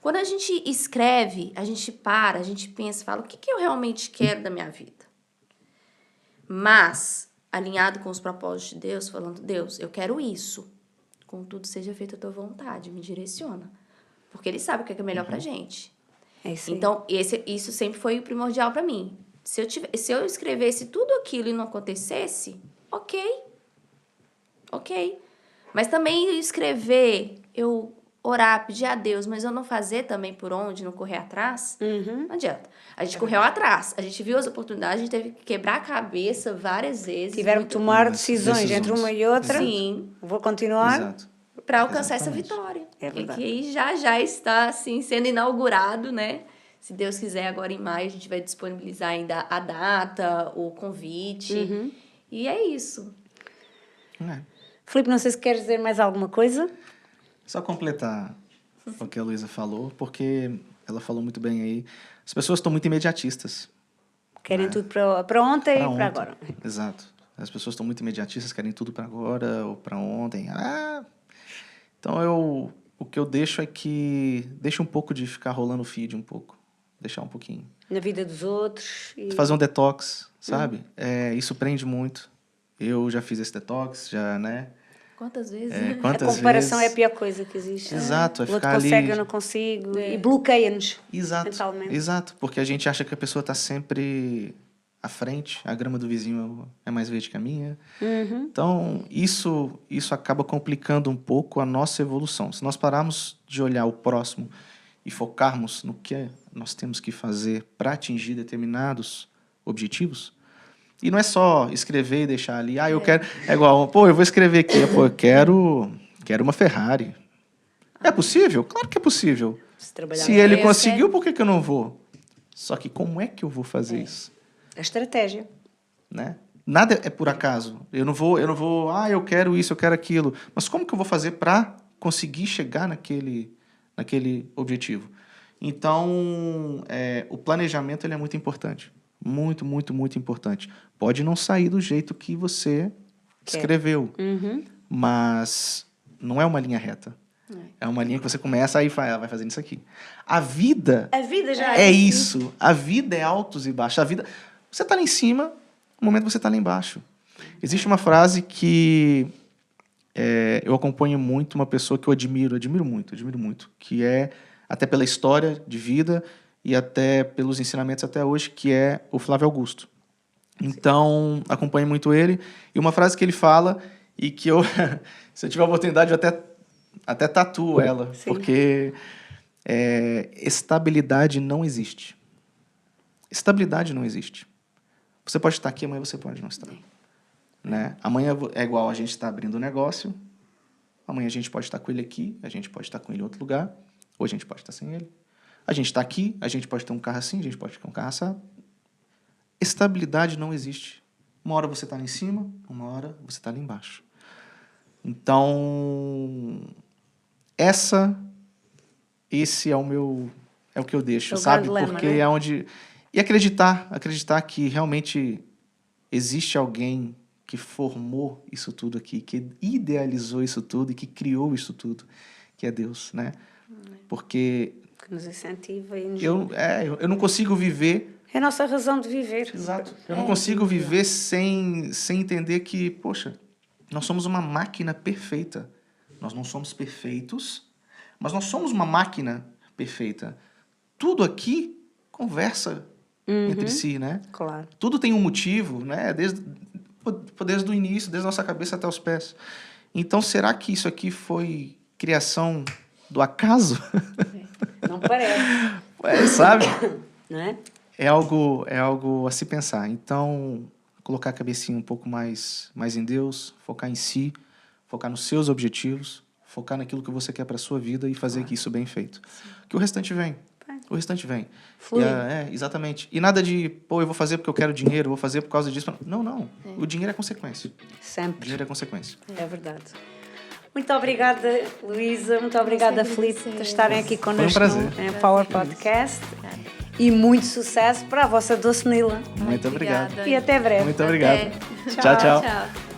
[SPEAKER 3] Quando a gente escreve, a gente para, a gente pensa, fala, o que eu realmente quero da minha vida? Mas, alinhado com os propósitos de Deus, falando, Deus, eu quero isso. Contudo, seja feita a tua vontade, me direciona. Porque Ele sabe o que é melhor pra gente.
[SPEAKER 1] É isso aí.
[SPEAKER 3] Então, isso sempre foi o primordial pra mim. Se eu escrevesse tudo aquilo e não acontecesse, ok. Mas também escrever, eu orar, pedir a Deus, mas eu não fazer também por onde, não correr atrás, não adianta. A gente correu atrás, a gente viu as oportunidades, a gente teve que quebrar a cabeça várias vezes.
[SPEAKER 1] Tiveram que tomar decisões entre uma e outra.
[SPEAKER 3] Sim.
[SPEAKER 1] Vou continuar.
[SPEAKER 2] Exato.
[SPEAKER 3] Para alcançar
[SPEAKER 2] Exatamente.
[SPEAKER 3] essa vitória.
[SPEAKER 1] É verdade.
[SPEAKER 3] E que já está assim, sendo inaugurado, né? Se Deus quiser, agora em maio, a gente vai disponibilizar ainda a data, o convite. E é isso.
[SPEAKER 2] É.
[SPEAKER 1] Filipe, não sei se queres dizer mais alguma coisa.
[SPEAKER 2] Só completar o que a Luísa falou, porque ela falou muito bem aí. As pessoas estão muito imediatistas.
[SPEAKER 1] Querem tudo para ontem
[SPEAKER 2] Pra
[SPEAKER 1] e para
[SPEAKER 2] ontem.
[SPEAKER 1] agora.
[SPEAKER 2] Exato. As pessoas estão muito imediatistas, querem tudo para agora ou para ontem. Então, o que eu deixo é que... Deixa um pouco de ficar rolando o feed um pouco. Deixar um pouquinho.
[SPEAKER 1] Na vida dos outros. E...
[SPEAKER 2] Fazer um detox, sabe? Isso prende muito. Eu já fiz esse detox, já, né?
[SPEAKER 3] Quantas vezes?
[SPEAKER 1] A
[SPEAKER 2] Quantas
[SPEAKER 1] comparação
[SPEAKER 2] vezes...
[SPEAKER 1] é a pior coisa que existe.
[SPEAKER 2] Exato, é
[SPEAKER 1] O outro
[SPEAKER 2] ficar ali...
[SPEAKER 1] consegue, eu não consigo. E bloqueia-nos mentalmente.
[SPEAKER 2] Exato, porque a gente acha que a pessoa está sempre à frente, a grama do vizinho é mais verde que a minha. Então, isso acaba complicando um pouco a nossa evolução. Se nós pararmos de olhar o próximo e focarmos no que nós temos que fazer para atingir determinados objetivos, e não é só escrever e deixar ali, eu quero... É igual, eu vou escrever aqui, eu quero uma Ferrari. É possível? Claro que é possível. Se ele conseguiu, por que eu não vou? Só que como é que eu vou fazer isso?
[SPEAKER 1] A estratégia.
[SPEAKER 2] Né? Nada é por acaso. Eu não vou, eu quero isso, eu quero aquilo. Mas como que eu vou fazer para conseguir chegar naquele objetivo? Então, o planejamento ele é muito importante. Muito, muito, muito importante. Pode não sair do jeito que você escreveu, mas não é uma linha reta. É uma linha que você começa e vai fazendo isso aqui. A vida
[SPEAKER 1] já
[SPEAKER 2] é isso. A vida é altos e baixos. A vida, você está lá em cima, no momento você está lá embaixo. Existe uma frase que eu acompanho muito, uma pessoa que eu admiro muito, que é, até pela história de vida e até pelos ensinamentos até hoje, que é o Flávio Augusto. Então, acompanho muito ele. E uma frase que ele fala, e que eu, se eu tiver a oportunidade, eu até tatuo ela, porque estabilidade não existe. Estabilidade não existe. Você pode estar aqui, amanhã você pode não estar. Né? Amanhã é igual a gente está abrindo um negócio, amanhã a gente pode estar com ele aqui, a gente pode estar com ele em outro lugar, ou a gente pode estar sem ele. A gente está aqui, a gente pode ter um carro assim, a gente pode ter um carro assado. Estabilidade não existe. Uma hora você está lá em cima, uma hora você está lá embaixo. Então, esse é o que eu deixo, sabe?
[SPEAKER 1] Dilema,
[SPEAKER 2] porque
[SPEAKER 1] né?
[SPEAKER 2] é onde... E acreditar que realmente existe alguém que formou isso tudo aqui, que idealizou isso tudo e que criou isso tudo, que é Deus, né? Porque...
[SPEAKER 1] Que nos incentiva e nos...
[SPEAKER 2] eu não consigo viver...
[SPEAKER 1] É a nossa razão de viver.
[SPEAKER 2] Exato. Eu não consigo viver sem entender que, poxa, nós somos uma máquina perfeita. Nós não somos perfeitos, mas nós somos uma máquina perfeita. Tudo aqui conversa entre si, né?
[SPEAKER 1] Claro.
[SPEAKER 2] Tudo tem um motivo, né? Desde o início, desde a nossa cabeça até os pés. Então, será que isso aqui foi criação do acaso?
[SPEAKER 1] Não parece.
[SPEAKER 2] Sabe?
[SPEAKER 1] Não é?
[SPEAKER 2] É algo a se pensar. Então, colocar a cabecinha um pouco mais em Deus, focar em si, focar nos seus objetivos, focar naquilo que você quer para a sua vida e fazer isso bem feito. Que o restante vem. O restante vem.
[SPEAKER 1] Flui.
[SPEAKER 2] Exatamente. E nada de, eu vou fazer porque eu quero dinheiro, eu vou fazer por causa disso. Não. O dinheiro é consequência. O
[SPEAKER 1] Sempre.
[SPEAKER 2] dinheiro é consequência.
[SPEAKER 1] É verdade. Muito obrigada, Luísa. Muito obrigada, Filipe, por estarem aqui connosco no Power Podcast. E muito sucesso para a vossa doce Nila.
[SPEAKER 2] Muito obrigado.
[SPEAKER 1] E até breve.
[SPEAKER 2] Muito obrigado.
[SPEAKER 3] Até.
[SPEAKER 2] Tchau.
[SPEAKER 3] Tchau.